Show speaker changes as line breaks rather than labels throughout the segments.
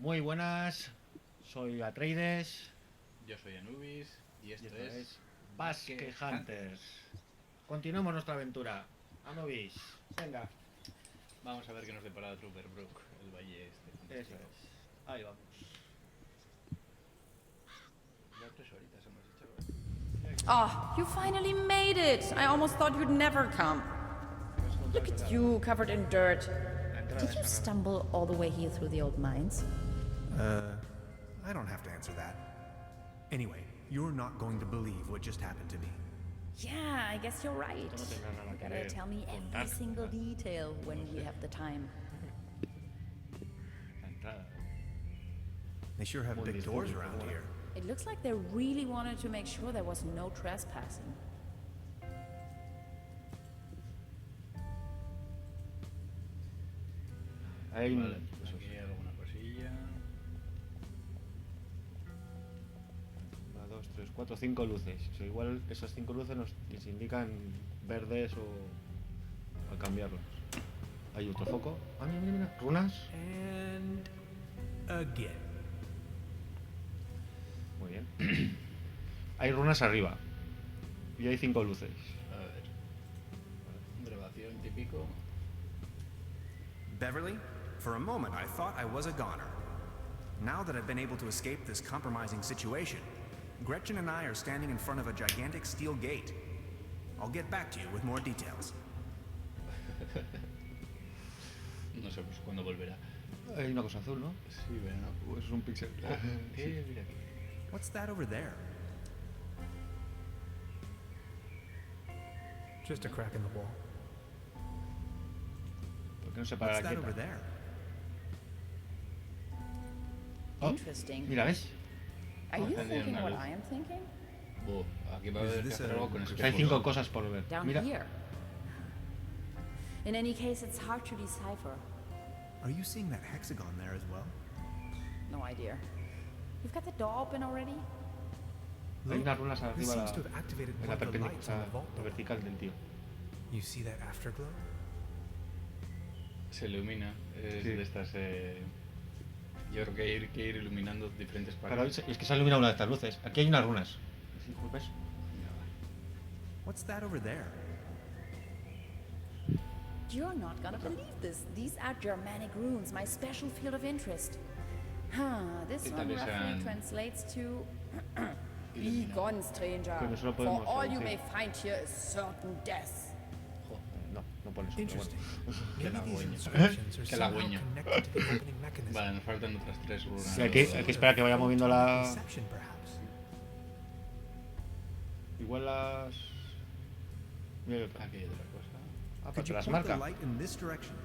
Muy buenas, soy Atreides
Yo soy Anubis y
y
esto
esto
es
es Basque Hunters. Continuamos nuestra aventura. Anubis, venga,
Vamos a ver qué nos depara Trüberbrook, el valle este
eso
fantástico.
es. Ahí vamos.
Ya 3 horitas hemos hecho hoy.
Oh, you finally made it! I almost thought you'd never come. Look at you, covered in dirt.
La entrada
Did you
es cerrada.
stumble all the way here through the old mines?
I don't have to answer that. Anyway, you're not going to believe what just happened to me.
Yeah, I guess you're right.
Esto no tendrá nada
You
que
gotta
ver
tell me
con
every
Dark,
single
¿verdad?
detail when we have the time.
La entrada.
They sure have
Muy
big doors
distinto,
around
bueno.
here.
It looks like they really wanted to make sure there was no trespassing.
Hay
Vale, pues aquí hay alguna cosilla.
1, 2, 3, 4, 5 luces. O igual esas 5 luces nos indican verdes o al cambiarlas. Hay otro foco. Ah, mira, mira, mira. Runas.
And again.
Muy bien. Hay runas arriba. Y hay 5 luces.
A ver. Grabación típico.
Beverly, for a moment I thought I was a goner. Now that I've been able to escape this compromising situation, Gretchen and I are standing in front of a gigantic steel gate. I'll get back to you with more details.
No sé pues, cuándo volverá.
Hay una cosa azul, ¿no?
Sí, bueno.
Pues es un pixel.
Mira aquí.
What's that over there?
Just a crack in the wall.
¿Por qué no se para
What's
la
that over
quieta?
there?
Oh,
Interesting.
mira, ¿ves?
Are you
Encendieron
thinking
una
what
luz.
I am thinking?
Aquí va a haber que
this
hacer
a-
algo con ese
Hay 5
pulso.
cosas por ver.
Down
Mira.
here. In any case, it's hard to decipher.
Are you seeing that hexagon there as well?
No idea. You've got the door open already?
Hay unas runas
This
arriba
seems to have activated
en
one
la
of the
perpendicular,
lights on the vault
la
door.
vertical del tío.
You see that afterglow?
Se ilumina. Es
Sí.
de estas. Yo creo que hay que ir iluminando diferentes
Claro,
paredes.
es que se ha iluminado una de estas luces. Aquí hay unas runas. ¿Ves?
What's that over there?
You're not gonna believe this. These are Germanic runes, my special field of interest. This
Y
one
también
roughly
sean
translates to Be
iluminados.
gone, stranger.
Pero solo
For
podemos
all you
traducir.
may find here is certain death.
No, no pone eso. Pero
Interesting.
Que
Maybe these
lagüeño.
inscriptions are
Que
somehow
lagüeño.
connected to the opening mechanism.
Vale, nos faltan otras 3 runas.
Sí, hay que esperar a que vaya moviendo la...
Inception, perhaps.
Igual las... Mira, hay otra.
Aquí hay otra cosa.
Ah,
Could
porque
you
las
point the
marca.
light in this direction?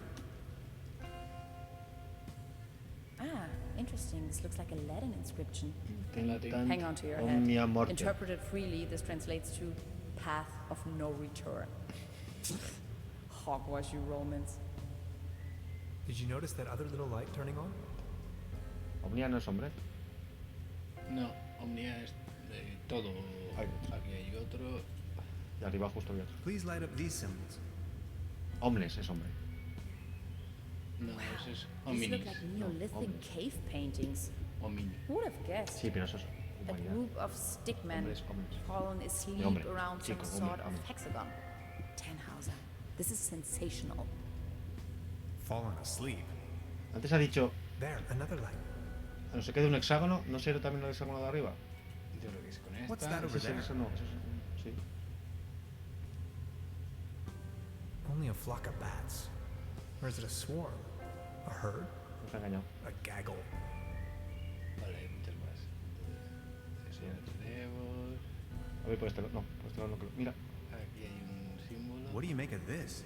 Ah, interesting. This looks like a Latin inscription.
Intentant
Hang on to your
omnia
head.
morte.
Interpreted freely, this translates to path of no return. Hogwash, you Romans.
Did you notice that other little light turning on?
Omnia no es hombre.
No, Omnia es de todo.
Hay otro.
Aquí hay otro.
Y arriba justo había otro.
Please light up these symbols.
Omnes es hombre.
No, ese es
These
Omini.
look like Neolithic
Omnis.
cave paintings.
Omini.
Who would have guessed?
Sí, pero eso es
A
humanidad.
group of stickmen
Hombres, hombres.
fallen asleep
hombre,
around some
chico,
sort
hombre,
of
hombre.
hexagon. Tannhauser. This is sensational.
Fallen asleep.
Antes ha dicho,
There, another light.
a no se quede un hexágono, ¿no será también el hexágono de arriba?
Yo creo que es con
What's
esta.
that over
Ese es
there?
eso, no, eso es... Sí.
Only a flock of bats. Or is it a swarm? A herd?
Nos ha engañado.
A gaggle?
Vale, hay muchas más. Entonces, eso lo tenemos.
A ver, por este lado, no, por este lado no creo. Mira,
Aquí hay un símbolo.
What do you make of this?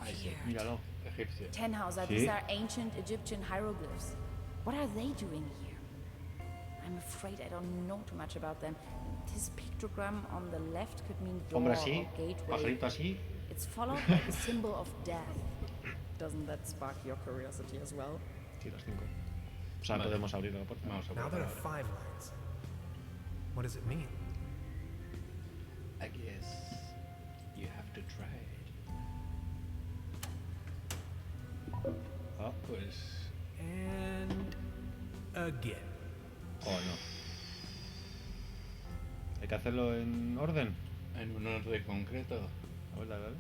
Ahí sí,
míralo.
egipcio.
Tannhauser,
Sí.
these are ancient Egyptian hieroglyphs. What are they doing here? I'm afraid I don't know too much about them. This pictogram on the left could mean door
Hombre
or
así,
gateway.
pajarito así.
It's followed by the symbol of death. Doesn't that spark your curiosity as well?
Sí, las 5. O sea,
Vale.
podemos abrir la puerta.
Vamos a
Now there are
probar ahora.
5 lights. What does it mean?
I guess you have to try it.
Ah,
Pues
And again.
Oh, no. Hay que hacerlo en orden.
En un orden concreto.
A ver, dale.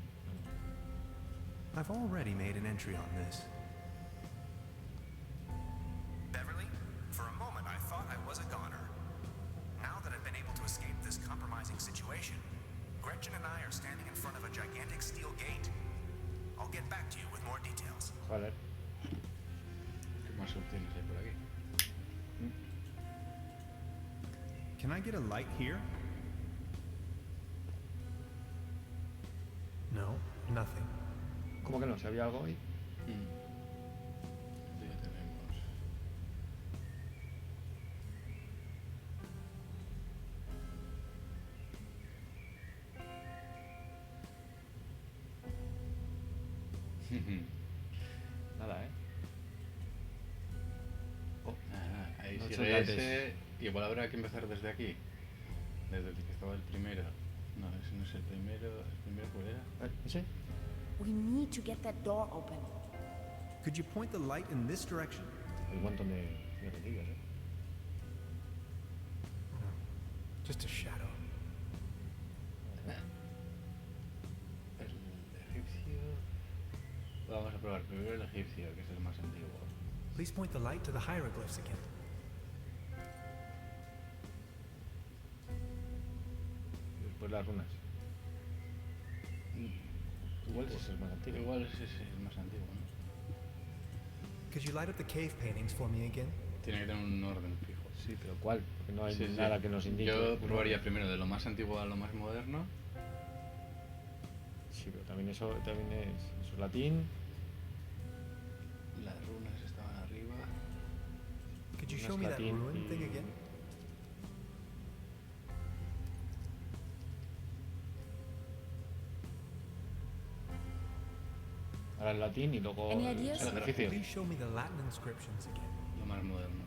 I've already made an entry on this. Beverly, for a moment I thought I was a goner. Now that I've been able to escape this compromising situation, Gretchen and I are standing in front of a gigantic steel gate. I'll get back to you with more details.
Vale.
¿Qué más opciones hay por aquí?
Can I get a light here?
No, nothing.
¿Cómo que no? ¿Si había algo ahí?
Esto ya tenemos.
Nada, ¿eh? Oh,
Ahí
No
sigue
son
ese.
grandes.
Igual habrá que empezar desde aquí. Desde el que estaba el primero. No, ese no es el primero. ¿El primero cuál era?
¿Ese?
We need to get that door open.
Could you point the light in this direction?
Hay un montón de rodillas, ¿eh?
Just a shadow.
El egipcio. Vamos a probar primero el egipcio, que es el más antiguo.
Please point the light to the hieroglyphs again.
Después las runas. Igual ese es el más antiguo.
Igual ese es el más antiguo, ¿no?
Could you light up the cave paintings for me again?
Tiene que tener un orden fijo.
Sí, pero ¿cuál? Porque no hay
Sí, sí.
nada que nos indique.
Yo probaría primero de lo más antiguo a lo más moderno.
Sí, pero también eso es latín.
Las runas estaban arriba.
Could you
Unas
show me that
latín
ruin
y-
thing again?
Ahora el latín y luego
Any
el
ideas?
sacrificio.
Please show me the Latin inscriptions again.
Lo más moderno.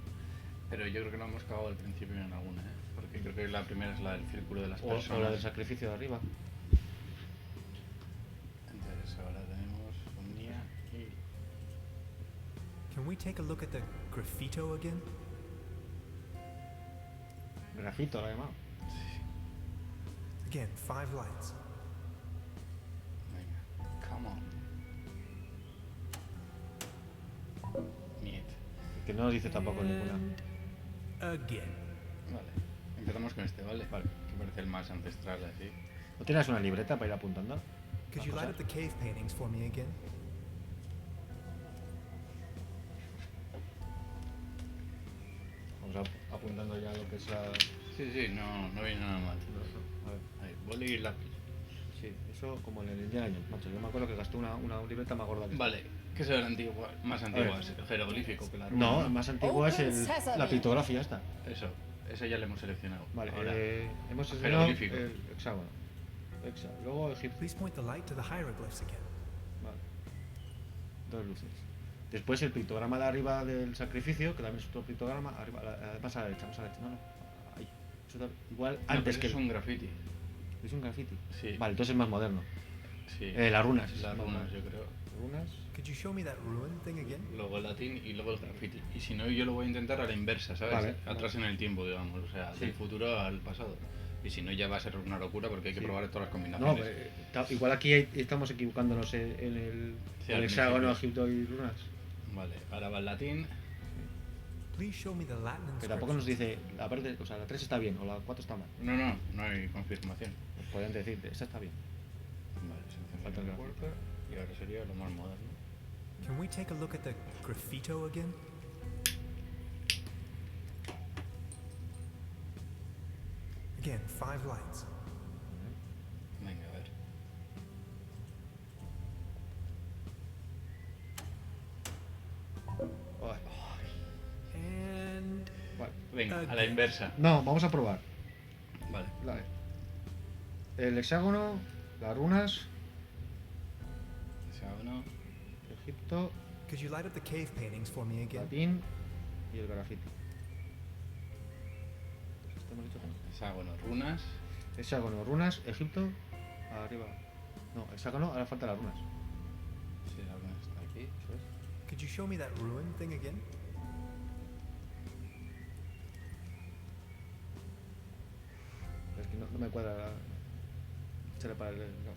Pero yo creo que lo hemos cagado al principio en alguna, ¿eh? Porque creo que la primera es la del círculo de las
O
personas.
la del sacrificio de arriba.
Entonces ahora tenemos Omnia y...
Can we take a look at the graffito again?
Grafito, lo ha llamado.
Again, 5 lights.
Venga, come on. Niet.
Que no nos dice tampoco ninguna.
Again.
Vale. Empezamos con este, ¿vale?
Vale.
Que parece el más ancestral, así.
¿No tienes una libreta para ir apuntando?
Could you light up the cave paintings for me again?
Vamos apuntando ya lo que es la...
Sí, sí, no viene nada mal.
A ver.
Ahí, boli y lápiz.
Sí, eso como en el Indiana Jones, macho. Yo me acuerdo que gasté una libreta más gorda que esta.
Vale, ¿qué es el antiguo? Más antiguo,
ver.
es el jeroglífico que la runa.
No, el más antiguo es
Open sesame.
la pictografía esta.
Eso, ese ya lo hemos seleccionado.
Vale,
Ahora,
hemos seleccionado
jeroglífico.
el hexágono. Luego egipcio.
Please point the light to the hieroglyphs again.
Vale. Dos luces. Después el pictograma de arriba del sacrificio, que también es otro pictograma, arriba, más a la derecha, más a la derecha. No, no. Ahí. Eso igual
no,
antes
pero
que
es un graffiti.
es un graffiti.
Sí.
Vale, entonces es más moderno.
Sí.
Las runas.
Las
es más
runas,
moderno.
yo creo.
Runas.
Could you show me that ruin thing again?
Luego el latín y luego el graffiti. Y si no, yo lo voy a intentar a la inversa, ¿sabes?
Vale.
Atrás en el tiempo, digamos. O sea,
Sí.
del futuro al pasado. Y si no, ya va a ser una locura porque hay que
Sí.
probar todas las
No,
combinaciones.
igual aquí estamos equivocándonos en el,
Sí,
el
al
hexágono,
principio.
egipto y runas.
Vale, ahora va el latín.
Please show me the Latin
Que tampoco nos
inscriptions.
dice, la parte, o sea, la 3 está bien o la 4 está mal.
No hay confirmación.
Nos podrían decir, esta está bien.
Vale,
Falta
seleccionamos
el
el
gráfico.
cuerpo. Y ahora sería lo más moderno.
Can we take a look at the graffito again? Again, 5 lights.
Venga, a ver.
Ay,
And
vale.
Venga, a la
Again.
inversa.
No, vamos a probar.
Vale.
El hexágono, las runas,
Hexágono.
Egipto,
could you light up the cave paintings for me again?
latín y el grafiti. ¿Esto hemos dicho?
Hexágono, runas.
Hexágono, runas, Egipto, arriba. No, hexágono, ahora falta las runas.
Sí, la runa está aquí.
Eso es.
Could Could you show me that ruin thing again?
Es que no me cuadra la... Será para el... No.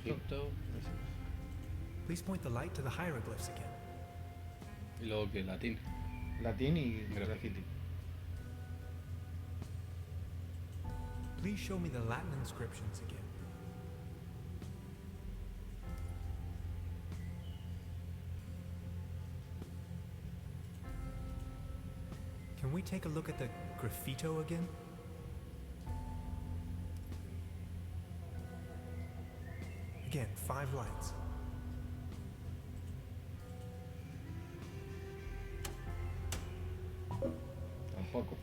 Egipto.
Please point the light to the hieroglyphs again.
Y luego que latín.
Latín y
Graffiti.
graffiti.
Please show me the Latin inscriptions again. Can we take a look at the graffito again? Again, 5 lights.
Tampoco.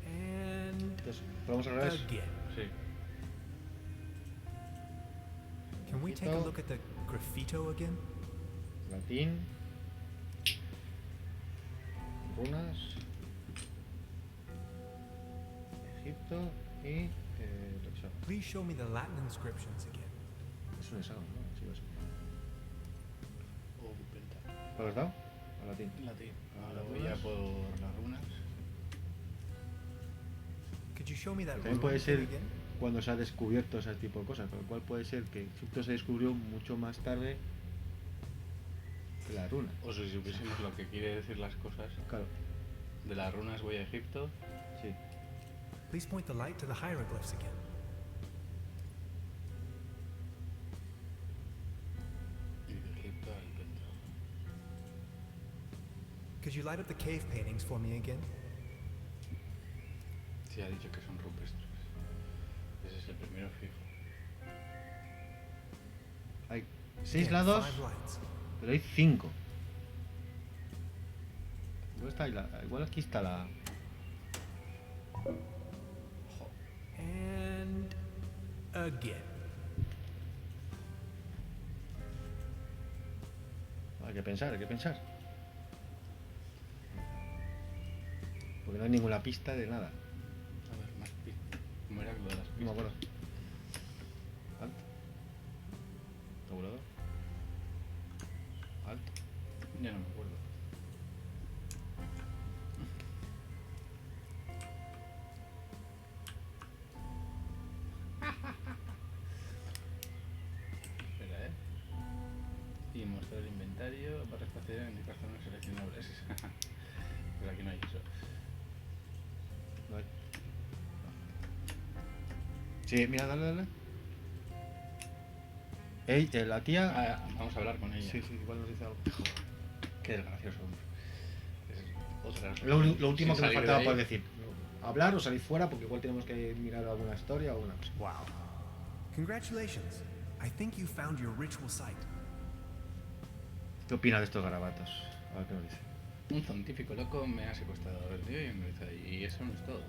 And
Entonces, ¿probamos al revés?
again.
Sí.
Can we take a
Graffito.
look at the graffito again?
Latín. Runas. Egipto y... hexágono.
Please show me the Latin inscriptions again.
Es un hexágono, ¿no? Sí, va a ser.
O penta.
¿Lo has dado? Al latín.
Latín.
Ah,
Ahora
las
voy a
runas.
por las runas.
Could you show me that
También
ruin
puede
thing
ser
again?
cuando se ha descubierto ese tipo de cosas, con lo cual puede ser que Egipto se descubrió mucho más tarde que la runa.
O si supiésemos lo que quiere decir las cosas.
Claro,
De las runas voy a Egipto.
sí.
Please point the light to the hieroglyphs again.
Y de Egipto al penta.
Could you light up the cave paintings for me again?
Sí, ha dicho que son rupestres. Ese es el primero fijo.
Hay 6
Again,
lados,
5 lights.
pero hay 5. Igual aquí está la...
And again.
Hay que pensar, hay que pensar. Porque no hay ninguna pista de nada.
A ver, más pistas. ¿Cómo era lo de las pistas?
No me acuerdo. Alt. Tabulador. Alt.
Ya no me acuerdo. Espera, y mostrar el inventario, barra espacial, indicar zonas seleccionables. Pero aquí no hay eso.
No hay. Sí, mira, dale, dale. Ey, la tía...
Ah, vamos a hablar con ella.
Sí, sí, igual nos dice algo.
Qué desgracioso, hombre. Es otra.
Lo último
Sin
que me
salir de
faltaba
ahí.
por decir. Hablar o salir fuera porque igual tenemos que mirar alguna historia o alguna cosa.
Wow. Congratulations. I think you found your ritual site.
¿Qué opina de estos garabatos? A ver qué nos dice.
Un científico loco me ha secuestrado el tío y me dice, y eso no es todo.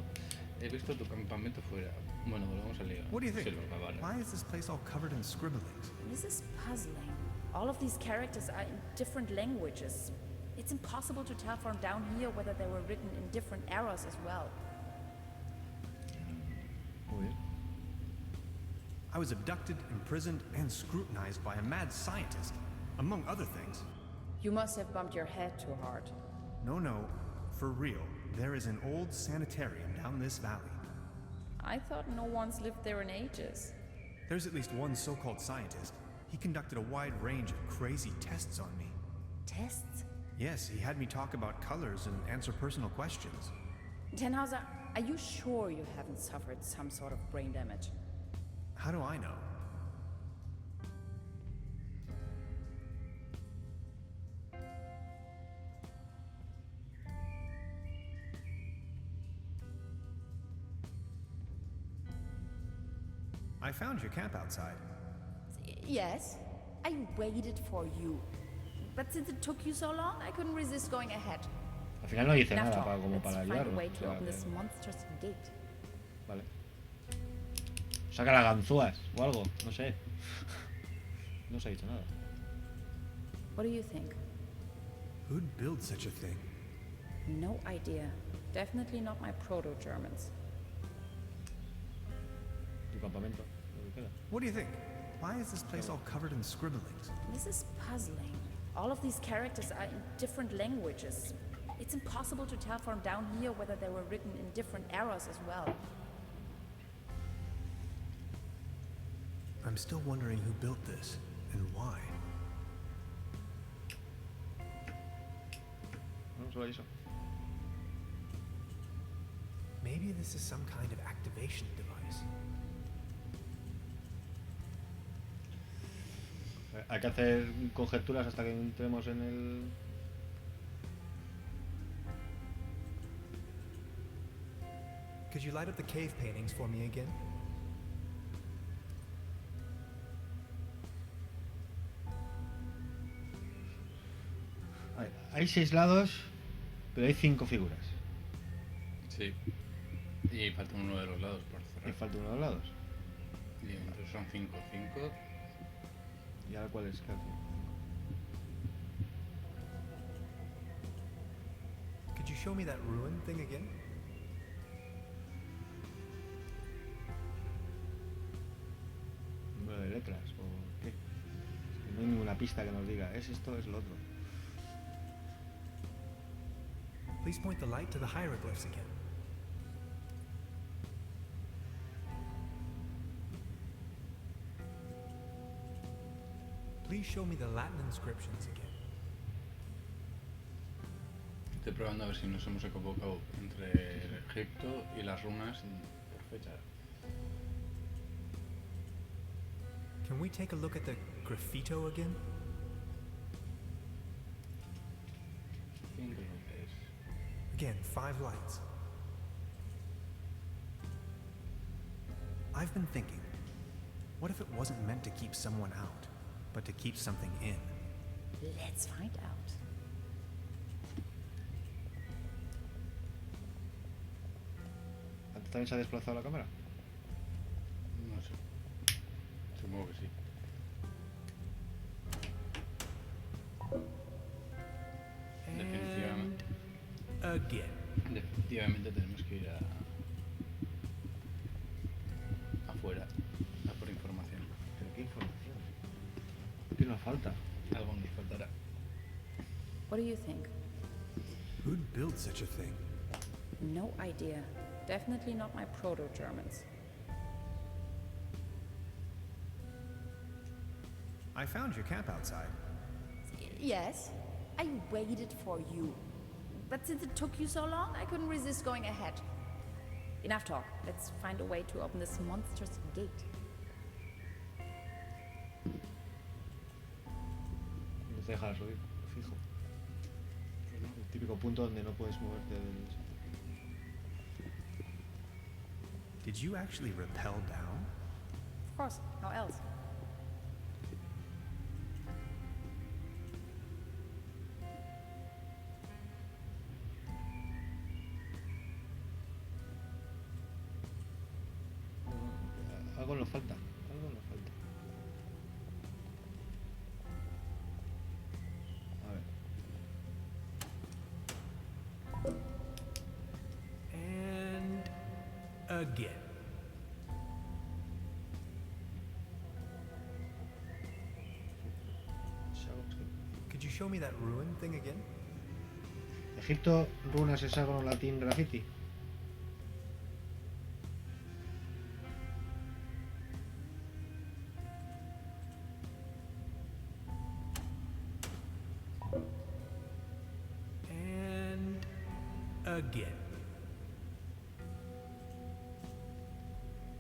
He visto tu campamento fuera. Bueno, volvemos al lío.
What do you think?
Sí, lo acabaron.
Why is this place all covered in scribblings?
This is puzzling. All of these characters are in different languages. It's impossible to tell from down here whether they were written in different eras as well.
Muy bien.
I was abducted, imprisoned, and scrutinized by a mad scientist, among other things.
You must have bumped your head too hard.
No, for real. There is an old sanitarium down this valley.
I thought no one's lived there in ages.
There's at least one so-called scientist. He conducted a wide range of crazy tests on me.
Tests?
Yes, he had me talk about colors and answer personal questions.
Tenhauser, are you sure you haven't suffered some sort of brain damage?
How do I know? I found your camp outside.
Yes, I waited for you. But since it took you so long, I couldn't resist going ahead.
Al final no dice
And after
nada
all,
como
let's
para
find a
ayudarnos.
way
O
to
sea,
open this
que-
monstrous gate.
Vale. Saca las ganzúas o algo, no sé. No se ha dicho nada.
What do you think?
Who'd build such a thing?
No idea. Definitely not my proto-Germans.
Tu campamento, lo que queda.
What do you think? Why is this place all covered in scribblings?
This is puzzling. All of these characters are in different languages. It's impossible to tell from down here whether they were written in different eras as well.
I'm still wondering who built this and why.
No, solo eso.
Maybe this is some kind of activation device.
Hay que hacer conjeturas hasta que entremos en el...
Could you light up the cave paintings for me again?
Hay 6 lados, pero hay 5 figuras.
Sí. Y falta uno de los lados por
Y
cerrar.
falta uno de los lados.
Y entonces son 5. 5.
¿Y ahora cuál es? ¿Qué hace?
Could you show me that ruin thing again?
Número de letras o qué. Es que no hay ninguna pista que nos diga, es esto, es lo otro.
Please point the light to the hieroglyphs again. Please show me the Latin inscriptions again.
Estoy probando a ver si nos hemos equivocado entre Egipto y las runas por fecha.
Can we take a look at the graffito again?
5 luces.
Again, 5 lights.
I've been thinking, what if it wasn't meant to keep someone out, but to keep something in?
Let's find out.
¿También se ha desplazado la cámara?
No sé. Supongo que sí. Definitivamente.
Again.
Definitivamente tenemos que ir afuera a por información.
¿Pero qué información? ¿Qué nos falta?
Algo nos faltará.
What do you think?
Who'd build such a thing?
No idea. Definitely not my proto-Germans.
I found your camp outside.
Yes, I waited for you. But since it took you so long, I couldn't resist going ahead. Enough talk. Let's find a way to open this monstrous gate.
No te deja subir, fijo. El típico punto donde no puedes moverte del...
Did you actually rappel down?
Of course, how else?
Algo nos falta, algo nos falta. A ver.
And again. Could you show me that ruin thing again?
Egipto, runas, hexágono, latín, graffiti.
And again.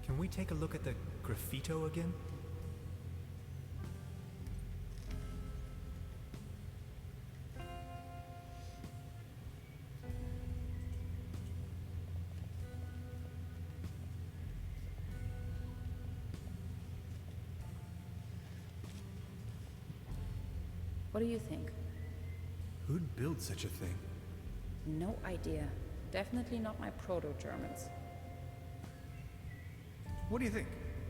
Can we take a look at the graffito again?
What do you think?
Who'd build such a thing?
No idea. Definitely not my proto-Germans.
What do you think?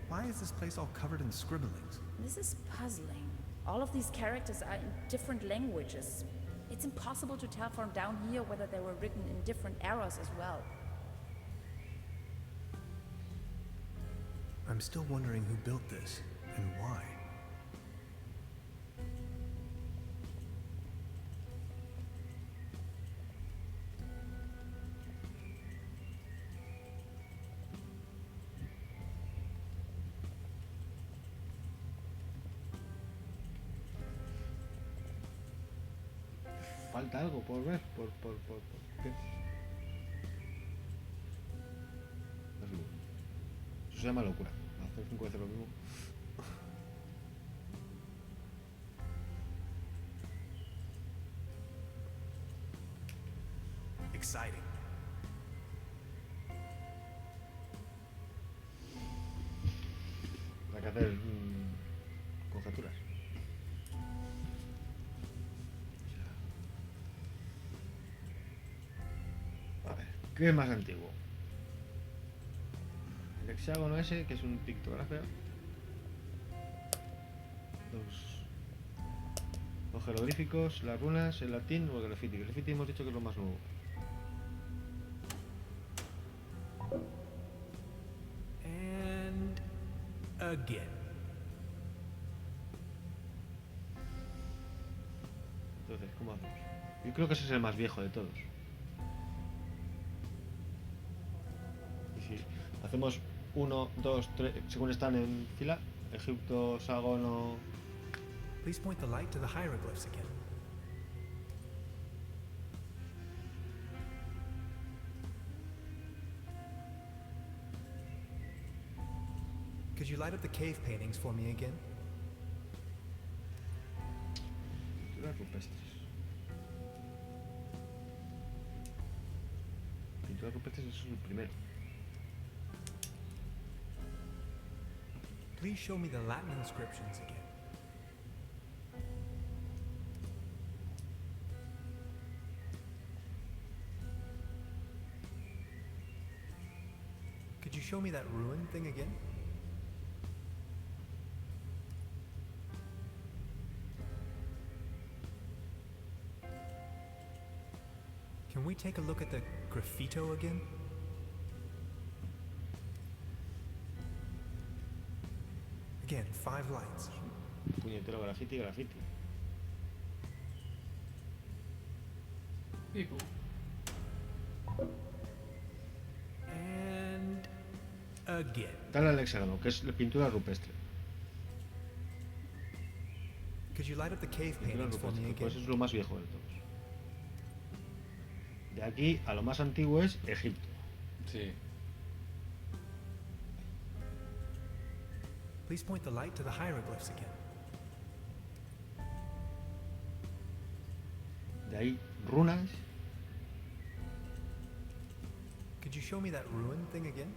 Why is this place all covered in scribblings?
This is puzzling. All of these characters are in different languages. It's impossible to tell from down here whether they were written in different eras as well.
I'm still wondering who built this and why.
falta algo por ver, ¿qué? Eso se llama locura. Hacer 5 veces lo mismo.
Exciting.
Hay que hacer conjeturas. A ver, ¿qué es más antiguo? El hexágono ese, que es un pictografía. Los jeroglíficos, las runas, el latín o el graffiti. El graffiti hemos dicho que es lo más nuevo.
And again.
Entonces, ¿cómo hacemos? Yo creo que ese es el más viejo de todos. Y si hacemos 1, 2, 3, según están en fila, Egipto, hexágono.
Please point the light to the hieroglyphs again. Could you light up the cave paintings for me again?
Pinturas rupestres. Pinturas rupestres es el primero.
Please show me the Latin inscriptions again. Could you show me that ruin thing again? Can we take a look at the graffito again? Again, 5 lights.
Puñetero graffiti, graffiti.
Pipu.
And again.
Dale al hexágono, que es la pintura rupestre.
Could you light up the cave
Pintura
paintings for me
rupestre,
again?
pues es lo más viejo de todos. De aquí a lo más antiguo es Egipto.
Sí.
Please point the light to the hieroglyphs again.
De ahí runas,
Could you show me that ruin thing again?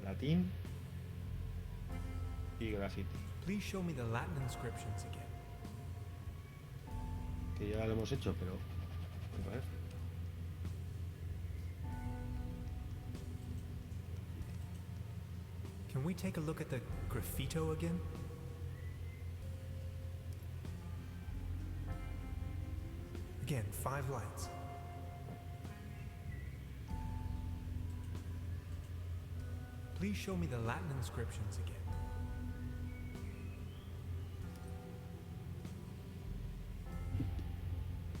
latín y graffiti.
Please show me the Latin inscriptions again.
Que ya lo hemos hecho, pero a ver.
Can we take a look at the graffito again? Again, 5 lights. Please show me the Latin inscriptions again.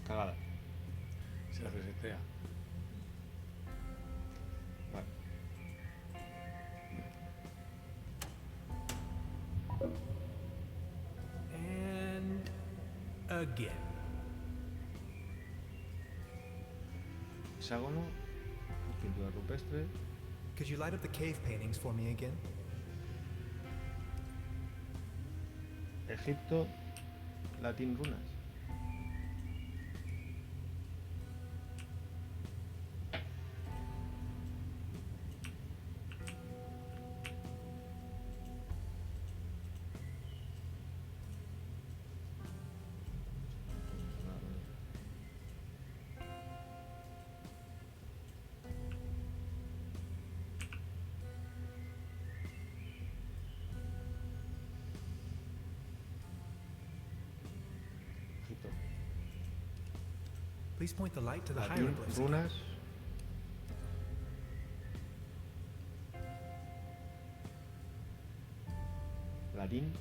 Cagada.
Se resetea.
Vale.
And again.
Hexágono, pintura rupestre,
Could you light up the cave paintings for me again?
Egipto, latín, runas. Egipto,
Please point the light to the
latín,
hieroglyphs again.
runas. Latín.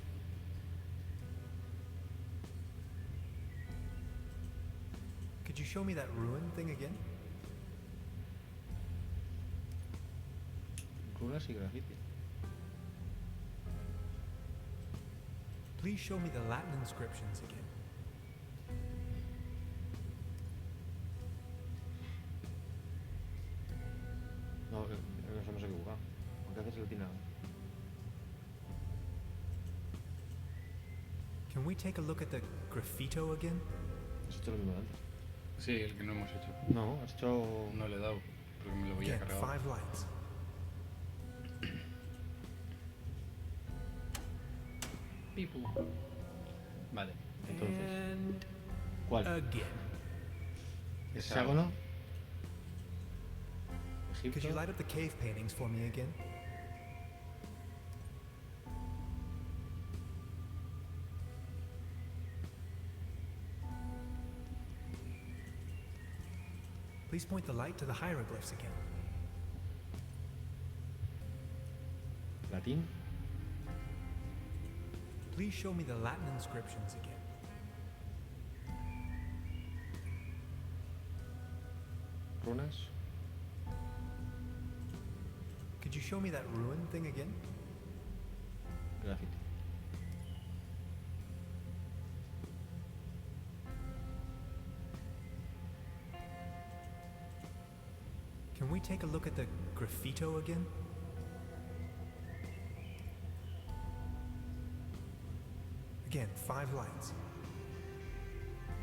Could you show me that ruin thing again?
Runas y graffiti.
Please show me the Latin inscriptions again.
No, nos hemos equivocado. Aunque haces el tiene.
Can we take a look at the graffito again?
Has hecho lo mismo de antes.
Sí, el que no hemos hecho.
No, has hecho.
No le he dado, porque me lo voy a
Again,
cargar.
5 lights.
Pipu. Vale.
Entonces.
And
¿Cuál?
again.
¿Hexágono?
Could you
Egipto.
light up the cave paintings for me again? Please point the light to the hieroglyphs again.
Latín.
Please show me the Latin inscriptions again.
Runas.
Could you show me that ruin thing again?
Graffiti.
Can we take a look at the graffito again? Again, 5 lights.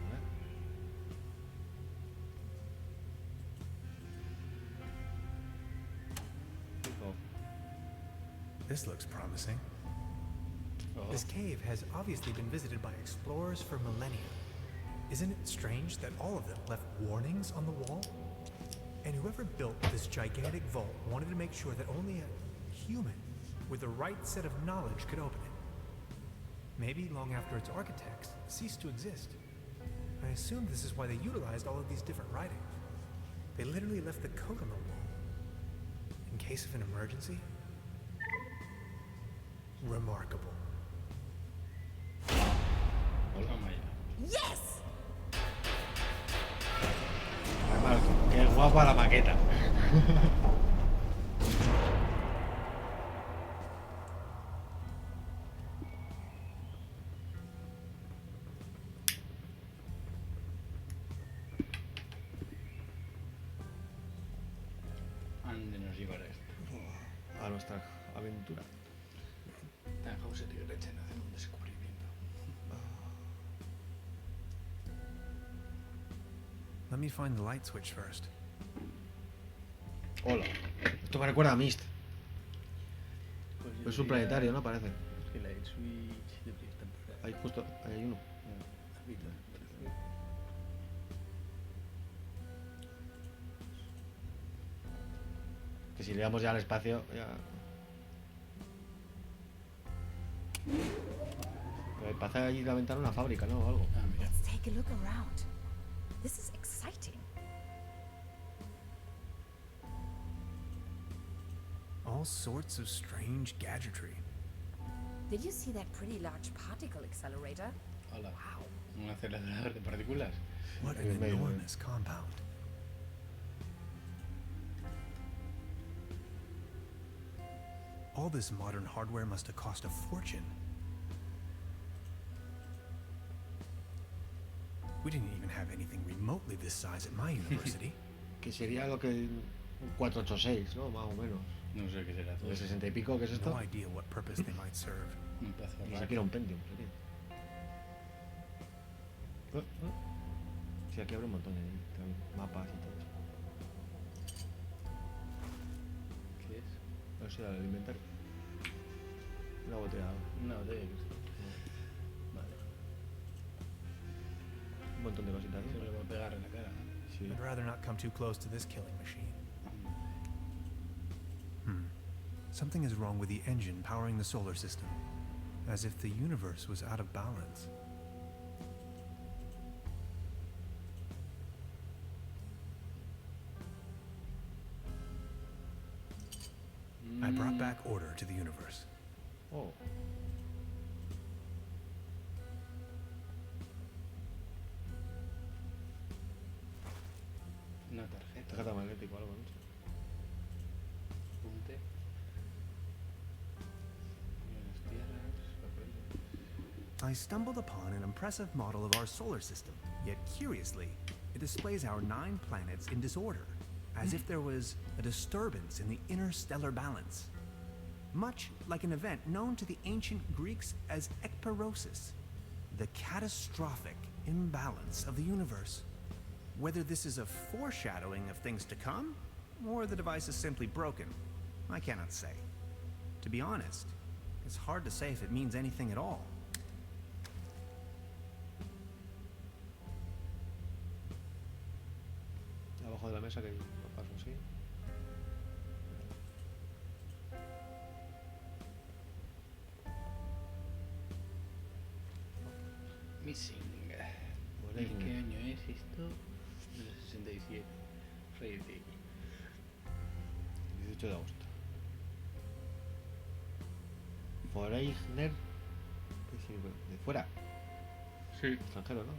¿Vale? Fijo.
This looks promising.
Oh.
This cave has obviously been visited by explorers for millennia. Isn't it strange that all of them left warnings on the wall? And whoever built this gigantic vault wanted to make sure that only a human with the right set of knowledge could open it. Maybe long after its architects ceased to exist. I assume this is why they utilized all of these different writings. They literally left the code on the wall. In case of an emergency? Remarkable.
Toma ya.
Yes!
Además, qué guapa la maqueta.
¿Dónde nos llevará esto?
A nuestra aventura.
Tan Hauser y Gretchen hacen un descubrimiento.
Let me find the light switch first.
Hola. Esto me recuerda a Mist.
Pues
Es un planetario, ¿no? Parece.
Es que la Switch de temporada.
Ahí justo, ahí hay uno. Que si le damos ya al espacio, ya... Pasa allí la ventana una fábrica, ¿no? O algo.
Ah, mira.
Let's take a look around. This is exciting.
All sorts of strange gadgetry.
Did you see that pretty large particle accelerator?
Hola.
Wow.
Un acelerador de partículas.
What
It was
an
made of it.
enormous compound. All this modern hardware must have cost a fortune. We didn't even have anything remotely this size at my university.
Que sería lo que... Un 486, ¿no? Más o menos.
No sé qué será todo.
De 60 y pico, ¿qué es esto?
No idea what purpose they might serve.
Un pedazo
Ni
raro.
siquiera un Pentium sería. Sí, aquí abre un montón de mapas y todo.
¿Qué es?
A ver si era el inventario. Una botella de agua.
Una botella de cristal. Vale.
Un montón de cositas.
Se le va a pegar en la cara.
Sí.
I'd rather not come too close to this killing machine.
Something is wrong with the engine powering the solar system. As if the universe was out of balance. I brought back order to the universe.
Oh.
Una tarjeta.
Tarjeta magnética o algo, ¿no?
Apunte. Y unas tierras, papeles.
I stumbled upon an impressive model of our solar system, yet curiously, it displays our 9 planets in disorder, as if there was a disturbance in the interstellar balance. Much like an event known to the ancient Greeks as ekperosis, the catastrophic imbalance of the universe. Whether this is a foreshadowing of things to come, or the device is simply broken, I cannot say. To be honest, it's hard to say if it means anything at all.
Abajo de la mesa que lo paso así.
Missing.
Vale,
¿Y qué año es esto? Del 67. Rating.
18 de agosto. Foreigner. ¿Qué significa? De fuera.
Sí.
Extranjero, ¿no?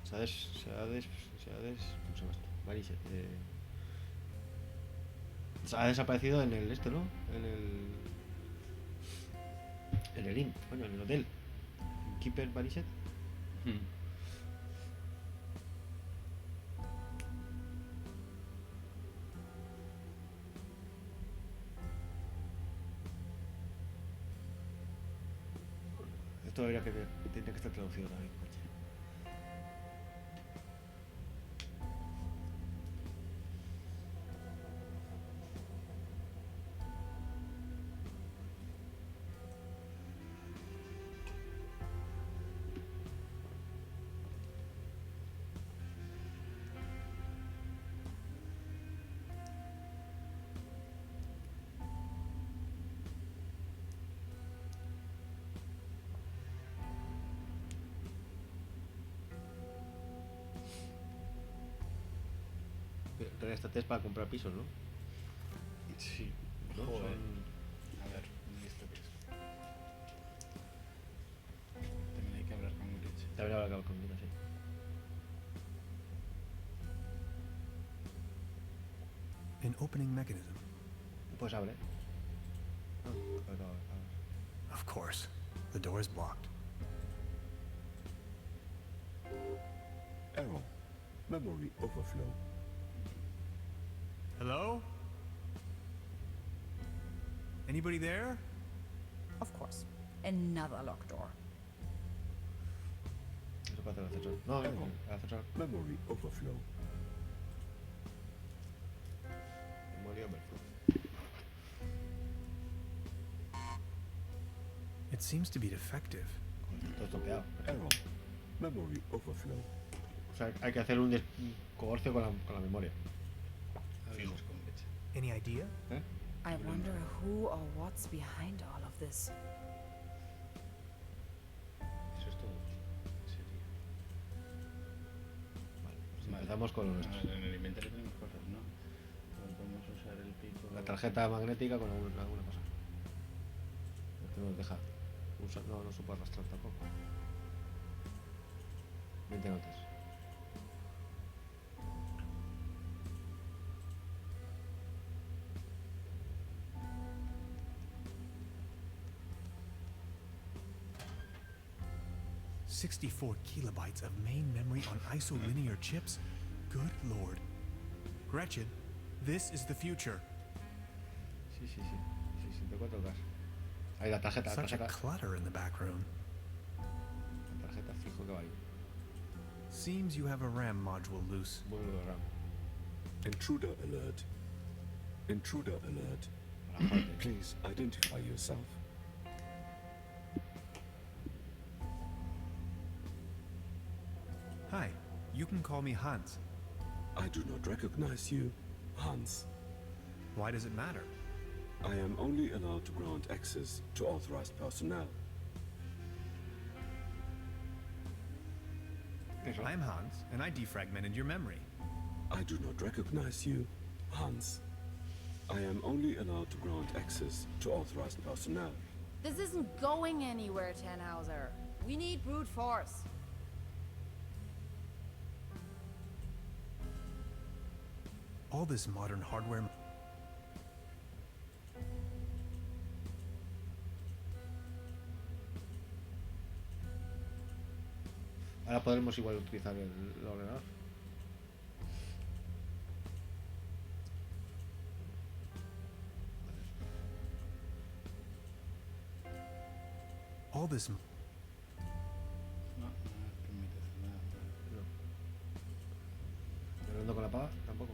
O sea, ¿cómo se llama esto? Barishet, ha desaparecido en el este, ¿no? En el inn, coño, en el hotel. Keeper Barishet. Esto habría que ver, tendría que estar traducido también, coche. Trae esta test para comprar pisos, ¿no?
Sí.
¿No?
Joder.
Son-
A ver, ¿esto qué es? También hay que hablar con Glitch.
Te habría hablado conmigo, sí.
An opening mechanism.
Pues abre. Ah, claro.
Of course. The door is blocked.
Error. Memory overflow.
Hello? Anybody there?
Of course. Another locked door.
Eso para hacer el ascensor. No, el ascensor.
Memory overflow.
Memoria overflow.
It seems to be defective.
Joder, todo estropeado.
Error. Memory overflow.
O sea, hay que hacer un cohorcio con la memoria.
Hablemos con Glitch.
Any idea?
¿Eh?
I wonder who or what's behind all of this.
Eso es todo. Sería.
Vale, pues
Vale.
empezamos con lo nuestro.
En el inventario tenemos cosas, ¿no? Podemos usar el pico.
La tarjeta magnética con alguna cosa. Esto nos deja usar. No, no se puede arrastrar tampoco. 20 notas.
$64 kilobytes of main memory on isolinear chips? Good lord. Gretchen, this is the future.
Sí, sí, sí. Sí, sí, te cuento gas. Ahí la tarjeta,
Such a clutter in the back room.
La tarjeta fijo que va ahí.
Seems you have a RAM module loose.
Vuelvo de RAM.
Intruder alert. Intruder alert.
Para joderte.
Please identify yourself.
Hi, you can call me Hans.
I do not recognize you, Hans.
Why does it matter?
I am only allowed to grant access to authorized personnel.
Eso.
I'm Hans, and I defragmented your memory.
I do not recognize you, Hans. I am only allowed to grant access to authorized personnel.
This isn't going anywhere, Tannhauser. We need brute force.
All this modern hardware.
Ahora podremos igual utilizar el ordenador.
All this.
No, no me permite hacer nada.
No. ¿Hablando con la paga? Tampoco.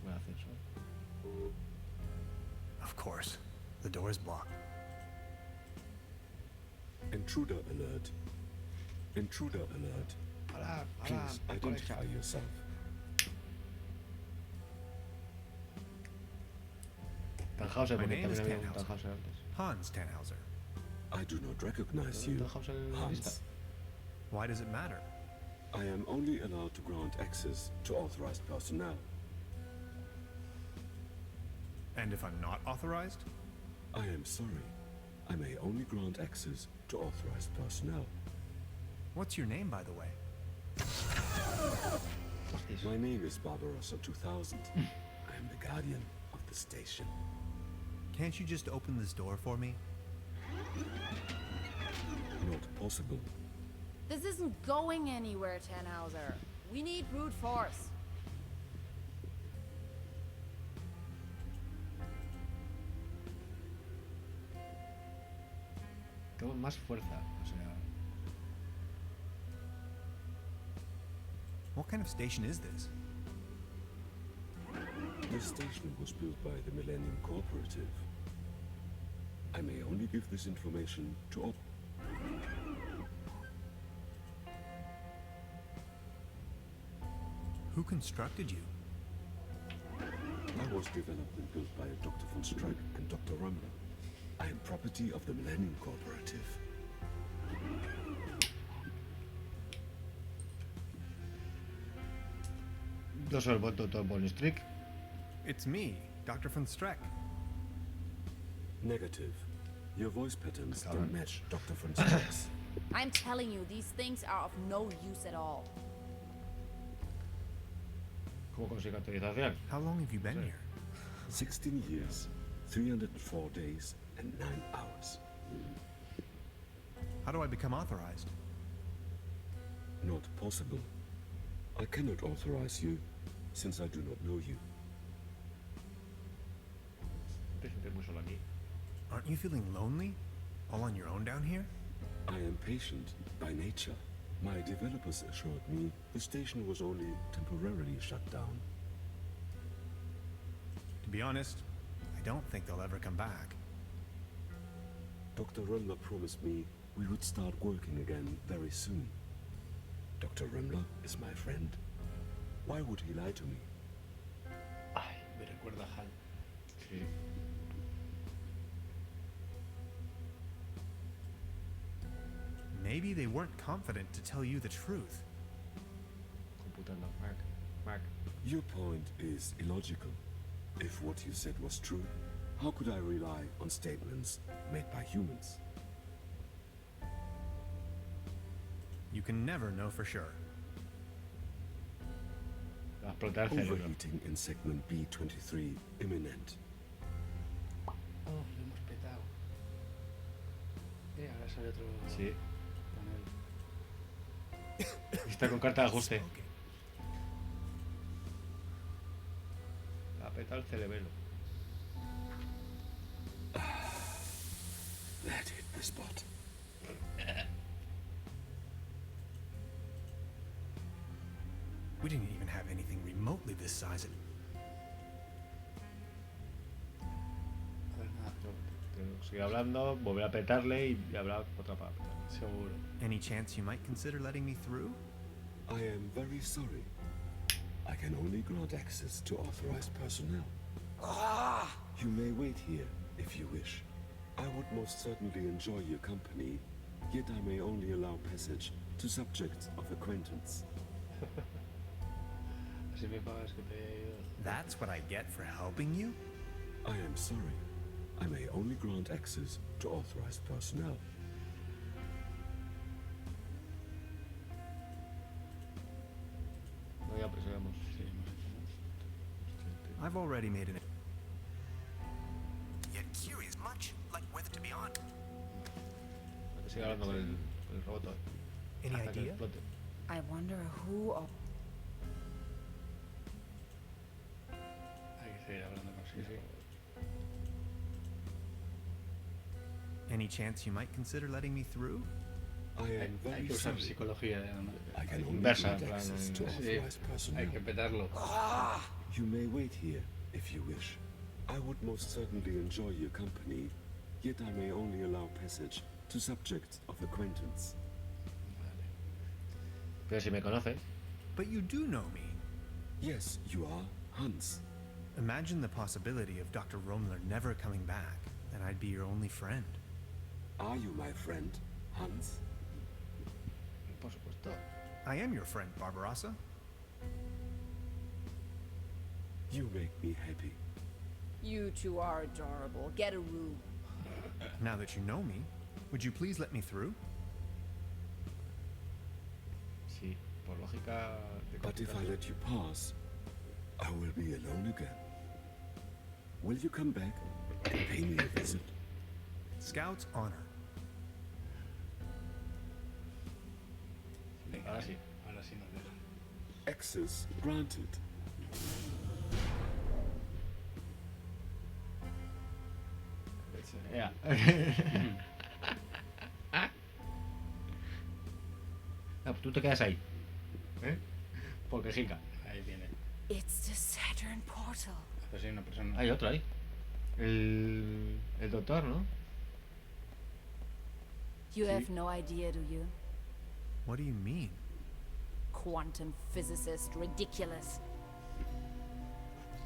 Voy a hacer eso.
Of course. The door is blocked.
Intruder alert. Intruder alert.
Hola,
Please identify yourself.
Tannhauser,
My
porque
name is
también había un
Tannhauser.
Tannhauser antes.
Hans Tannhauser.
I do not recognize you,
Tannhauser en la lista.
Hans.
Why does it matter?
I am only allowed to grant access to authorized personnel.
And if I'm not authorized?
I am sorry. I may only grant access to authorized personnel.
What's your name, by the way?
My name is Barbarossa 2000. I am the guardian of the station.
Can't you just open this door for me?
Not possible.
This isn't going anywhere, Tannhauser. We need brute force.
Tengo más fuerza, o sea...
What kind of station is this?
The station was built by the Millennium Cooperative. I may only give this information to all.
Who constructed you?
I was developed and built by Dr. von Streik and Dr. Rumler. I am property of the Millennium Cooperative.
Yo soy el Dr. von Strick.
It's me, Dr. von Streck.
Negative. Your voice patterns
Come
don't
on.
match Dr. von Streik's.
I'm telling you, these things are of no use at all.
¿Cómo consigo autorización?
How long have you been here?
16 years, 304 days, and 9 hours.
How do I become authorized?
Not possible. I cannot authorize you, since I do not know you.
Te sientes muy solo aquí.
Aren't you feeling lonely? All on your own down here?
I am patient by nature. My developers assured me the station was only temporarily shut down.
To be honest, I don't think they'll ever come back.
Dr. Römmler promised me we would start working again very soon. Dr. Römmler is my friend. Why would he lie to me?
Ay, me recuerda a Hal.
Sí.
Maybe they weren't confident to tell you the truth.
Computando. Mac.
Your point is illogical. If what you said was true, how could I rely on statements made by humans?
You can never know for sure.
Va a explotar el cerebro.
Overheating in segment B23 imminent.
Oh, lo hemos petado. Ahora sale otro
Sí.
panel.
Está con carta de ajuste.
Smoking.
Ha petado el cerebelo.
That hit the spot.
We didn't even have anything remotely this size.
A ver, nada,
Tengo que seguir hablando, volver a petarle y hablar otra parte.
seguro.
Any chance you might consider letting me through?
I am very sorry. I can only grant access to authorized personnel. You may wait here if you wish. I would most certainly enjoy your company, yet I may only allow passage to subjects of acquaintance.
Así me pagas que te he ayudado.
That's what I get for helping you?
I am sorry. I may only grant access to authorized personnel.
I've already made an... Yet curious, much like whether to be on.
Que siga hablando con el robot.
Any
Hasta que
idea?
explote.
I wonder who or
Hay que seguir hablando con Siri.
Any chance you might consider letting me through?
I am
Hay
very
que usar
sorry.
psicología, además.
I can only
Inversa,
grant
en plan,
access to
Sí,
authorized personnel.
hay que petarlo.
You may wait here if you wish. I would most certainly enjoy your company, yet I may only allow passage to subjects of acquaintance.
Vale.
Pero si me conoces.
But you do know me.
Yes, you are Hans.
Imagine the possibility of Dr. Romler never coming back, and I'd be your only friend.
Are you my friend, Hans?
Por supuesto.
I am your friend, Barbarossa.
You make me happy.
you two are adorable. Get a room.
Now that you know me, would you please let me through?
Sí, por lógica. De
But if I
complicación.
let you pass, I will be alone again. Will you come back and pay me a visit?
Scout's honor.
Venga,
Ahora sí.
Ahora sí nos dejan.
Access granted.
Ea. Ah, pues tú te quedas ahí. ¿Eh? Porque jica.
Ahí viene.
It's the Saturn portal.
Pues hay una persona.
Hay otro ahí. El doctor, ¿no?
You have no idea, do you?
What do you mean?
Quantum physicist, ridiculous.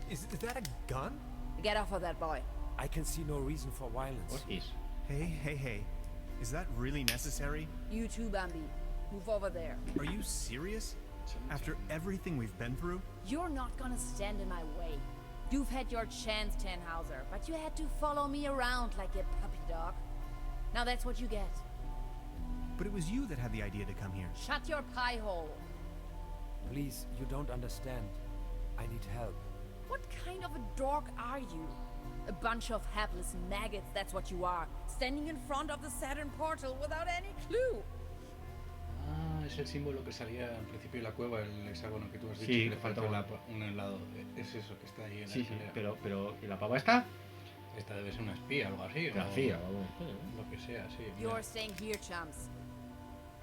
Is that a gun?
Get off of that boy.
I can see no reason for violence.
What is?
Hey. Is that really necessary?
You too, Bambi. Move over there.
Are you serious? After everything we've been through?
You're not gonna stand in my way. You've had your chance, Tannhauser, but you had to follow me around like a puppy dog. Now that's what you get.
But it was you that had the idea to come here.
Shut your pie hole.
Please, you don't understand. I need help.
What kind of a dork are you? A bunch of hapless maggots, that's what you are. Standing in front of the Saturn portal without any clue.
Ah, es el símbolo que salía al principio de la cueva, el hexágono que tú has dicho.
Sí,
que le falta
falta
un helado. Es eso que está ahí en la
Sí,
escalera.
pero. ¿Y la pava está?
Esta debe ser una espía, algo así. o
García, vamos.
Lo que sea, sí. mira.
You're staying here, chums.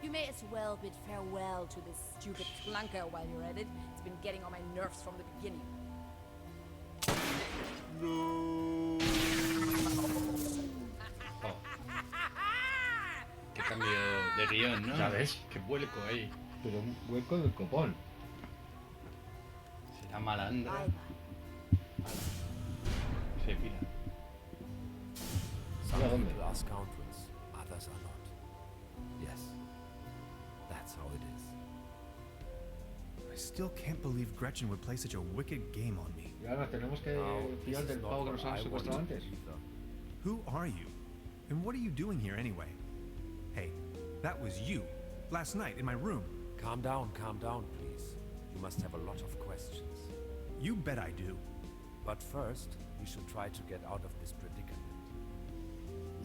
You may as well bid farewell to this stupid clunker while you're at it. It's been getting on my nerves from the beginning.
Oh, qué cambio de guión, ¿no?
Ya ves.
Qué vuelco ahí.
Pero un hueco del copón.
Será malandra.
Bye bye.
Se pira.
Some
Yeah,
people are scoundrels, others are not. Yes, that's how it is.
I still can't believe Gretchen would play such a wicked game on me.
Y ahora nos tenemos que
Now, this
fiar
is
del
not
pavo que
what
nos han
I
secuestrado
wanted
antes.
either.
Who are you? And what are you doing here anyway? Hey, that was you, last night in my room.
Calm down, please. You must have a lot of questions.
You bet I do.
But first, we should try to get out of this predicament.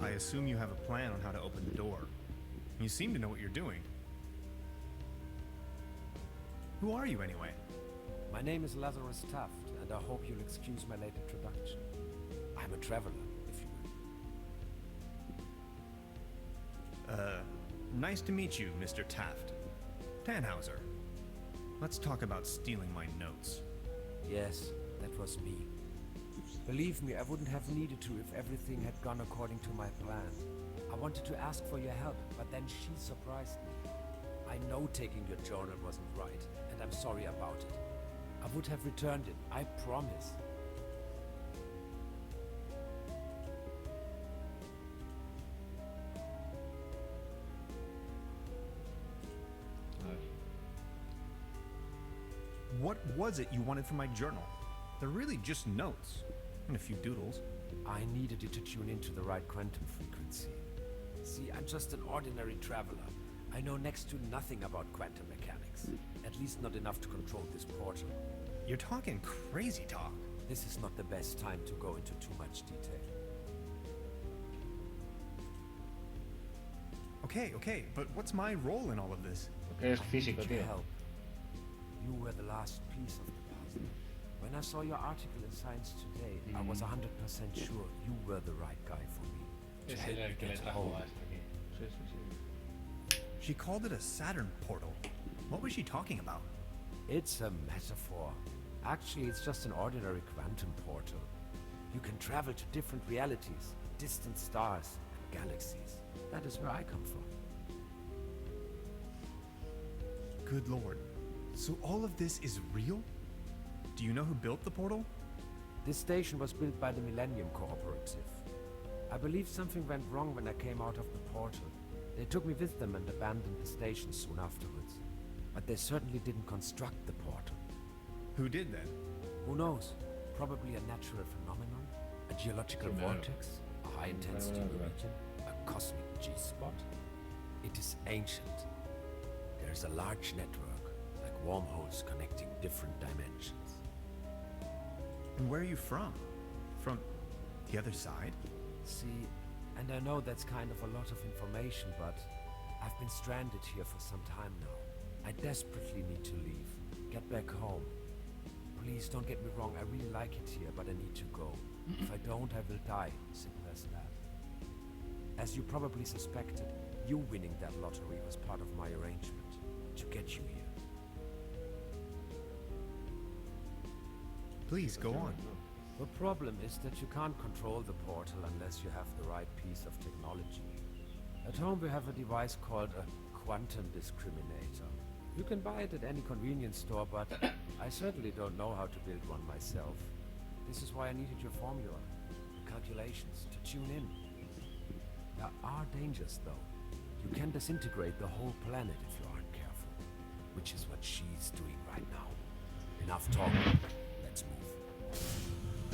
I assume you have a plan on how to open the door. You seem to know what you're doing. Who are you anyway?
My name is Lazarus Taft, and I hope you'll excuse my late introduction. I'm a traveler, if you will.
Nice to meet you, Mr. Taft. Tannhauser. Let's talk about stealing my notes.
Yes, that was me. Believe me, I wouldn't have needed to if everything had gone according to my plan. I wanted to ask for your help, but then she surprised me. I know taking your journal wasn't right, and I'm sorry about it. I would have returned it, I promise.
A ver.
What was it you wanted from my journal? They're really just notes. And a few doodles.
I needed it to tune into the right quantum frequency. See, I'm just an ordinary traveler. I know next to nothing about quantum mechanics. At least not enough to control this portal.
You're talking crazy talk.
This is not the best time to go into too much detail.
Okay, but what's my role in all of this?
Porque eres
I
físico,
needed your
tío.
help. You were the last piece of the puzzle. When I saw your article in Science Today, I was 100% sure you were the right guy for me. To
Ese
help
era
me
el que le
get
trajo
home.
hasta aquí.
Sí, sí, sí.
She called it a Saturn portal. What was she talking about?
It's a metaphor. Actually, it's just an ordinary quantum portal. You can travel to different realities, distant stars, and galaxies. That is where I come from.
Good lord. So all of this is real? Do you know who built the portal?
This station was built by the Millennium Cooperative. I believe something went wrong when I came out of the portal. They took me with them and abandoned the station soon afterwards. But they certainly didn't construct the portal.
Who did then?
Who knows? Probably a natural phenomenon, a geological
Primero.
vortex, a high-intensity
Primero.
region, a cosmic G-spot. It is ancient. There is a large network, like wormholes connecting different dimensions.
And where are you from? From the other side?
See, and I know that's kind of a lot of information, but I've been stranded here for some time now. I desperately need to leave, get back home. Please don't get me wrong, I really like it here, but I need to go. If I don't, I will die, simple as that. As you probably suspected, you winning that lottery was part of my arrangement, to get you here.
Please go on.
The problem is that you can't control the portal unless you have the right piece of technology. At home we have a device called a quantum discriminator. You can buy it at any convenience store, but I certainly don't know how to build one myself. This is why I needed your formula, calculations, to tune in. There are dangers, though. You can disintegrate the whole planet if you aren't careful, which is what she's doing right now. Enough talk. Let's move.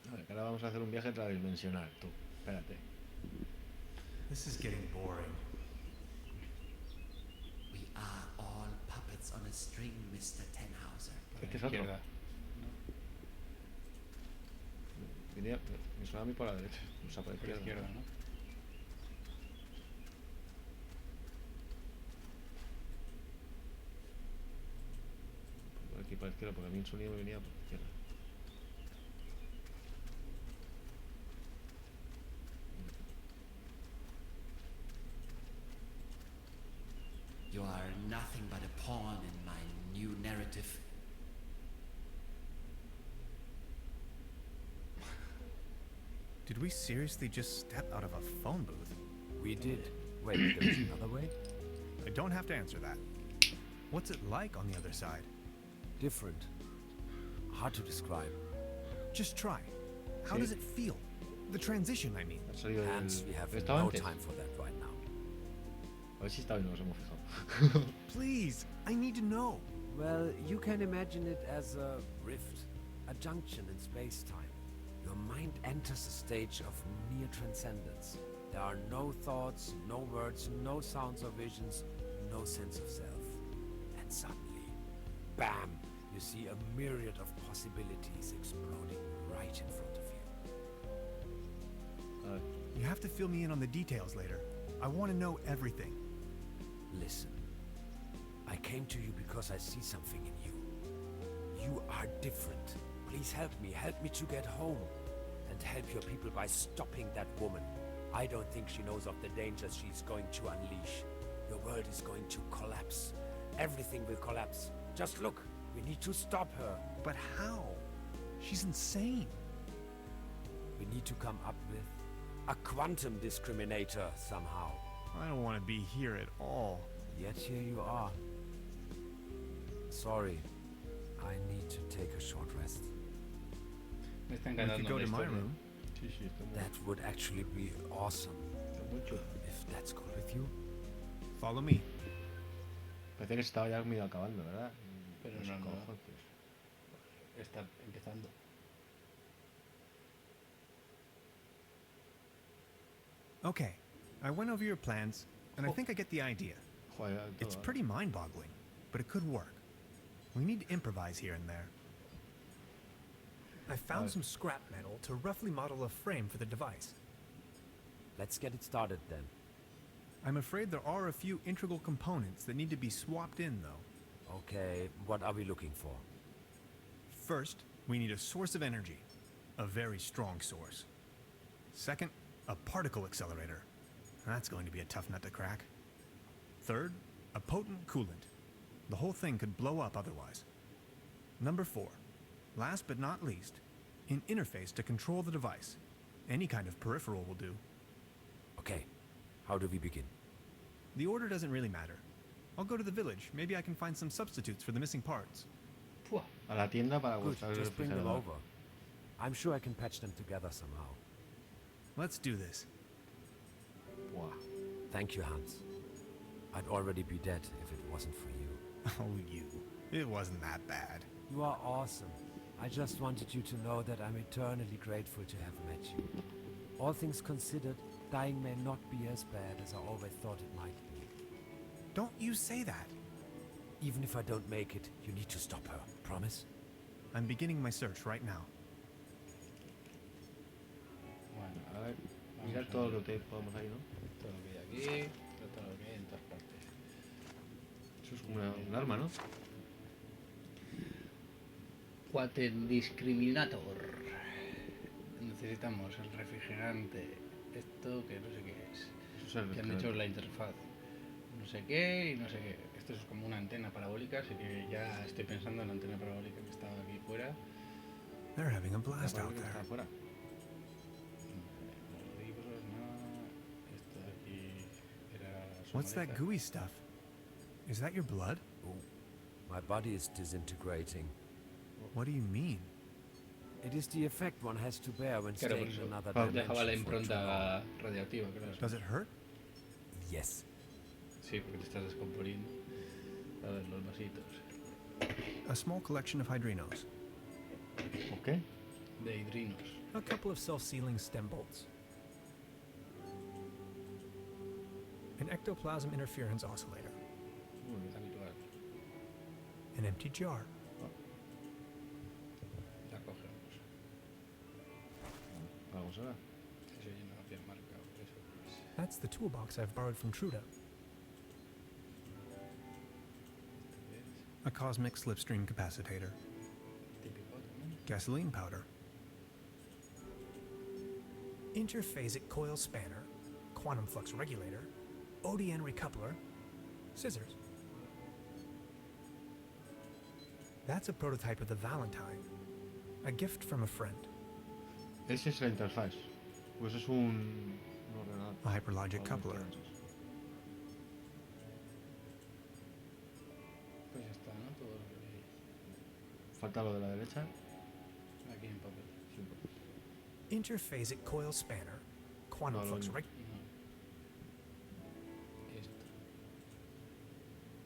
Vale, que ahora vamos a hacer un viaje transdimensional, tú. Espérate.
This is getting boring.
We are all puppets on a string, Mr. Tenhauser.
Este es otro.
Izquierda.
Me suena a mí por la derecha. O sea, por la
Por la
izquierda.
izquierda, ¿no?
Por aquí para la izquierda, porque a mí el sonido me venía por la izquierda.
You are nothing but a pawn in my new narrative.
Did we seriously just step out of a phone booth?
We did. Wait, there's another way?
I don't have to answer that. What's it like on the other side?
Different. Hard to describe.
Just try. How
Sí.
does it feel? The transition, I mean.
Ha salido
Hans, we have
¿Estaba
no
antes?
time for that right now.
A ver si estaba y no nos hemos fijado.
Please, I need to know.
Well, you can imagine it as a rift, a junction in space-time. Your mind enters a stage of near transcendence. There are no thoughts, no words, no sounds or visions, no sense of self. And suddenly, bam, you see a myriad of possibilities exploding right in front of you.
You have to fill me in on the details later. I want to know everything.
Listen, I came to you because I see something in you. You are different. Please help me to get home. And help your people by stopping that woman. I don't think she knows of the dangers she's going to unleash. Your world is going to collapse. Everything will collapse. Just look, we need to stop her.
But how? She's insane.
We need to come up with a quantum discriminator somehow.
I don't want to be here at all.
Yet here you are. Sorry, I need to take a short rest.
Me está
We could
encantando
go
la
to my
historia.
room.
Sí, sí, está muy,
That would actually be awesome,
está muy chulo.
if that's cool with you.
Follow me.
Parece que se estaba ya medio acabando, ¿verdad?
Pero
sé
no,
cómo
no.
fue, pues.
Está empezando.
Okay, I went over your plans, and I think I get the idea.
Joder,
It's
todo.
pretty mind-boggling, but it could work. We need to improvise here and there. I found some scrap metal to roughly model a frame for the device.
Let's get it started then.
I'm afraid there are a few integral components that need to be swapped in, though.
Okay, what are we looking for?
First, we need a source of energy. A very strong source. Second, a particle accelerator. That's going to be a tough nut to crack. Third, a potent coolant. The whole thing could blow up otherwise. Number 4, last but not least, an interface to control the device. Any kind of peripheral will do.
Okay, how do we begin?
The order doesn't really matter. I'll go to the village. Maybe I can find some substitutes for the missing parts.
Pua.
A la tienda para
Good,
buscar el
just bring them
refrigerador.
over. I'm sure I can patch them together somehow.
Let's do this.
Buah.
Thank you, Hans. I'd already be dead if it wasn't for you.
Oh, you. It wasn't that bad.
You are awesome. I just wanted you to know that I'm eternally grateful to have met you. All things considered, dying may not be as bad as I always thought it might be.
Don't you say that.
Even if I don't make it, you need to stop her. Promise?
I'm beginning my search right now.
Bueno,
A ver,
vamos
mirar
a
todo
ver
lo que podemos ahí, ¿no?
todo lo que hay aquí, todo lo que hay en todas partes.
Eso es como un arma, ¿no?
Discriminator. Necesitamos el refrigerante. Esto que no sé qué es.
Eso es el
Que han hecho la interfaz. No sé qué y no sé qué. Esto es como una antena parabólica, así que ya estoy pensando en la antena parabólica que estaba aquí fuera.
They're having a
La
blast out
parabólica está
there.
afuera.
Los libros, nada. Esto de aquí era su
What's that
maleta.
gooey stuff? Is that your blood?
Oh, my body is disintegrating.
What do you mean?
It is the effect one has to bear when
Claro, por
staying
eso
in another
dejaba la
dimension for too long.
impronta radiactiva, claro.
Does it hurt?
Yes.
Sí, porque te estás descomponiendo. A ver, los vasitos.
A small collection of hydrinos.
Ok.
De hidrinos.
A couple of self-sealing stem bolts. An ectoplasm interference oscillator.
Habitual.
An empty jar.
La cogemos.
Vamos ahora.
Eso ya no lo había marcado. Eso pues.
That's the toolbox I've borrowed from Truda.
¿Esto qué es?
A cosmic slipstream capacitator.
Típico también.
Gasoline powder. Interphasic coil spanner. Quantum flux regulator. ODN recoupler. Scissors. That's a prototype of the Valentine. A gift from a friend.
Ese es la interfaz. Pues es un ordenador.
A hyperlogic
Algo
coupler.
que-
Pues ya está, ¿no? Todo lo que hay
Falta lo de la derecha.
aquí en papel.
Sí.
Interphasic coil spanner. Quantum
No,
flux
no.
regulator.
No. Esto.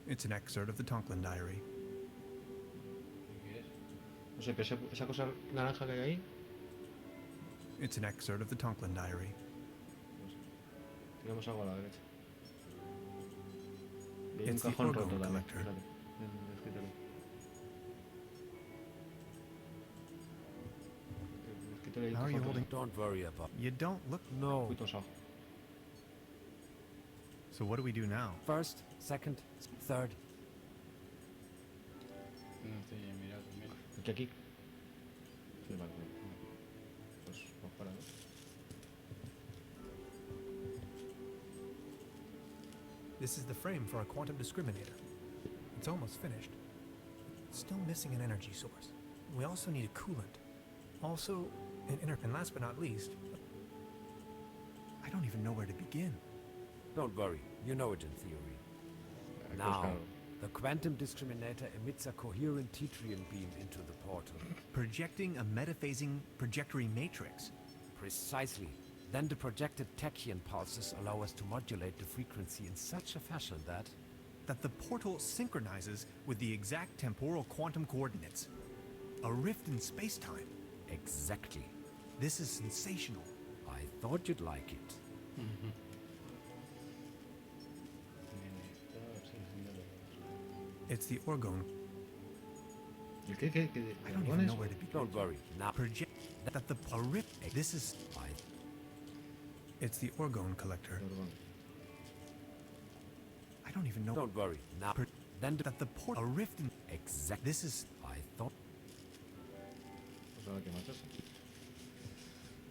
It's an excerpt of the Tonklin diary.
¿Qué es?
No sé, pero esa cosa naranja que hay ahí.
It's an excerpt of the Tonklin diary.
Tenemos algo a la derecha. Y hay un
It's the
cajón
orgone
roto también.
collector.
Fíjate, en el escritorio. El escritorio hay un
How are you
cajón
holding?
roto.
Don't worry about
You don't look.
No.
Muy tosado.
So what do we do now?
First, second, third.
No estoy ya mirado también.
Aquí. Sí, vale. Pues vamos para, ¿no?
This is the frame for our quantum discriminator. It's almost finished. Still missing an energy source. We also need a coolant. Also, and last but not least, I don't even know where to begin.
Don't worry, you know it in theory.
Pues
Now,
claro.
the quantum discriminator emits a coherent Tetrian beam into the portal.
Projecting a metaphasing trajectory matrix.
Precisely. Then the projected tachyon pulses allow us to modulate the frequency in such a fashion that...
That the portal synchronizes with the exact temporal quantum coordinates. A rift in space-time.
Exactly.
This is sensational.
I thought you'd like it.
It's the orgone.
¿El qué? ¿Qué?
I don't even
¿Dragones?
know where to begin.
Don't worry. Now,
Project that the horrific. This is. It's the orgone collector.
Orgón.
I don't even know.
don't worry. Now, then
That the port. A rift in.
exact.
This is.
I thought.
Pues ahora que matas.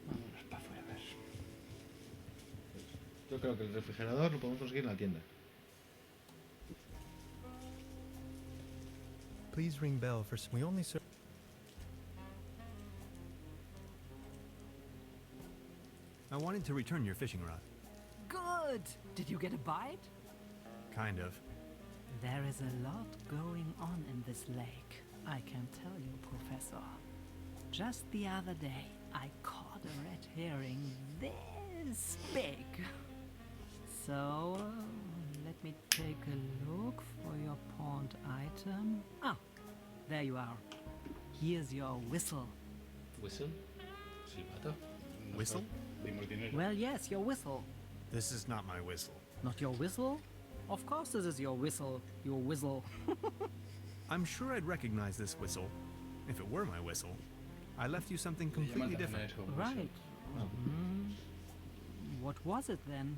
Vámonos para afuera, a ver.
Yo creo que el refrigerador lo podemos conseguir en la tienda.
Please ring bell for. We only serve. I wanted to return your fishing rod.
Good! Did you get a bite?
Kind of.
There is a lot going on in this lake, I can tell you, Professor. Just the other day, I caught a red herring this big. So, let me take a look for your pawned item. Ah, there you are. Here's your whistle.
¿Whistle? ¿Silbato?
Whistle?
Dimos dinero.
Well, yes, your whistle.
This is not my whistle.
Not your whistle? Of course this is your whistle. Your whistle.
I'm sure I'd recognize this whistle if it were my whistle. I left you something completely different.
Eso,
Right. Hmm. What was it then?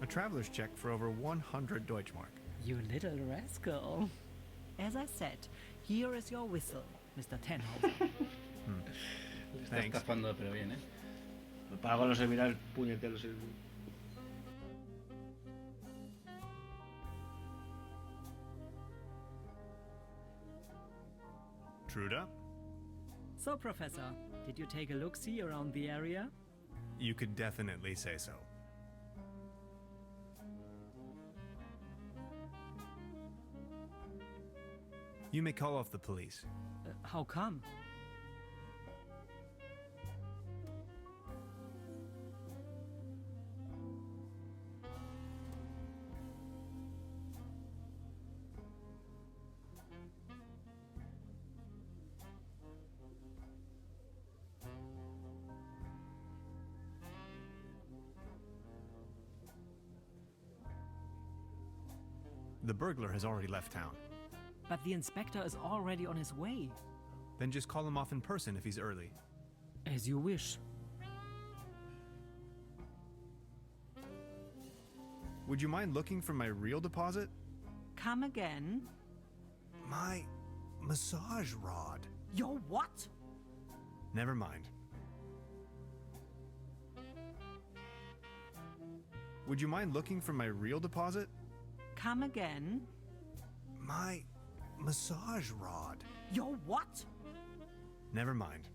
A traveler's check for over 100 Deutschmark.
You little rascal. As I said, here is your whistle, Mr. Tenhausen.
Le está
Thanks.
estafando, pero bien, ¿eh?
Para algo no servirá el puñetero.
Truda?
So, Professor, did you take a look-see around the area?
You could definitely say so. You may call off the police.
How come?
The burglar has already left town.
But the inspector is already on his way.
Then just call him off in person if he's early.
As you wish.
Would you mind looking for my real deposit?
Come again?
My massage rod.
Your what?
Never mind. Would you mind looking for my real deposit?
Come again?
My massage rod.
Your what?
Never mind.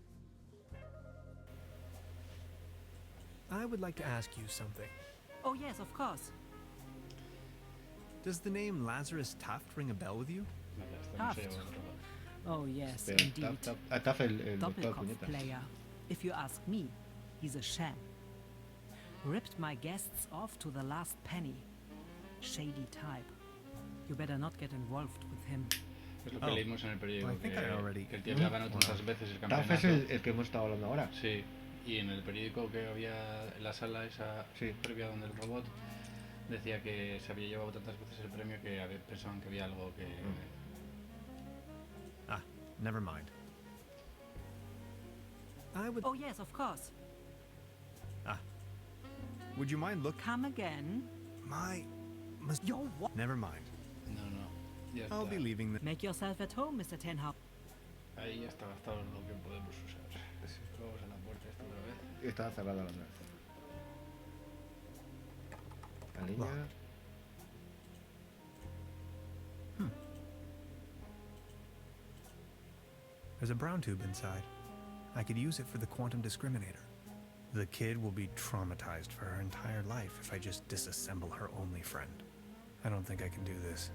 I would like to ask you something.
Oh yes, of course.
Does the name Lazarus Taft ring a bell with you?
Nada, estamos
Taft.
ahí a otro lado.
Oh yes,
Pero
indeed.
Taf el doctor
Doppelkopf
puñetas.
player. If you ask me, he's a sham. Ripped my guests off to the last penny. Shady type. You better not get involved with him.
Es lo que
Oh.
leímos en el periódico,
Well, I think I already-
que el tío se ha ganado tantas veces el
Taf
campeonato.
es el que hemos estado hablando ahora.
Sí, y en el periódico que había en la sala esa
Sí.
previa donde el robot decía que se había llevado tantas veces el premio que pensaban que había algo que...
Ah, never mind. I would.
Oh yes, of course.
Would you mind look?
Come again?
My.
Your what?
Never mind.
No, ya está.
I'll be leaving the.
Make yourself at home, Mr. Tenhausen.
Ahí ya está gastado lo que podemos usar. Vamos a la puerta esta otra vez.
Estaba cerrada la otra vez. La línea.
There's a brown tube inside. I could use it for the quantum discriminator. The kid will be traumatized for her entire life if I just disassemble her only friend. I don't think I can do this.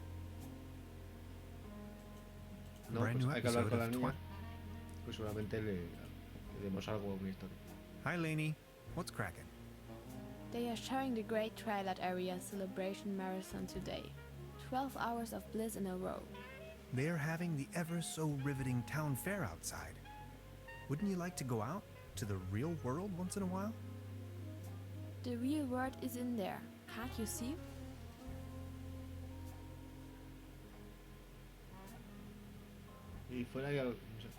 No,
Brand
pues
new
hay que hablar
episode
con la
of
niña.
Twi-
Pues seguramente le demos algo, una historia.
Hi, Lainey. What's cracking?
They are sharing the Great Twilight Area Celebration Marathon today. 12 hours of bliss in a row.
They're having the ever so riveting town fair outside. Wouldn't you like to go out? to the real world once in a while?
The real world is in there. Can't you see?
Y fuera hay algo, no sé.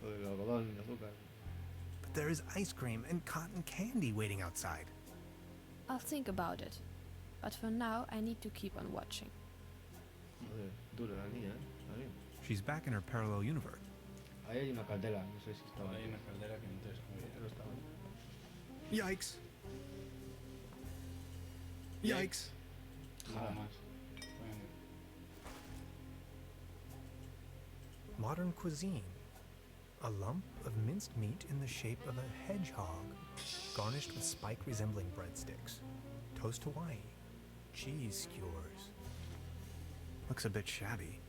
Lo del algodón, el azúcar.
But there is ice cream and cotton candy waiting outside.
I'll think about it. But for now, I need to keep on watching.
Joder, dura la niña, Está bien.
She's back in her parallel universe.
Ahí hay una caldera, no sé si estaba
Hay
ahí.
una caldera que no te muy bien.
Pero estaba ahí.
Yikes. Yikes.
Nada más. Bueno,
Modern cuisine. A lump of minced meat in the shape of a hedgehog, garnished with spike resembling breadsticks. Toast Hawaii. Cheese skewers. Looks a bit shabby.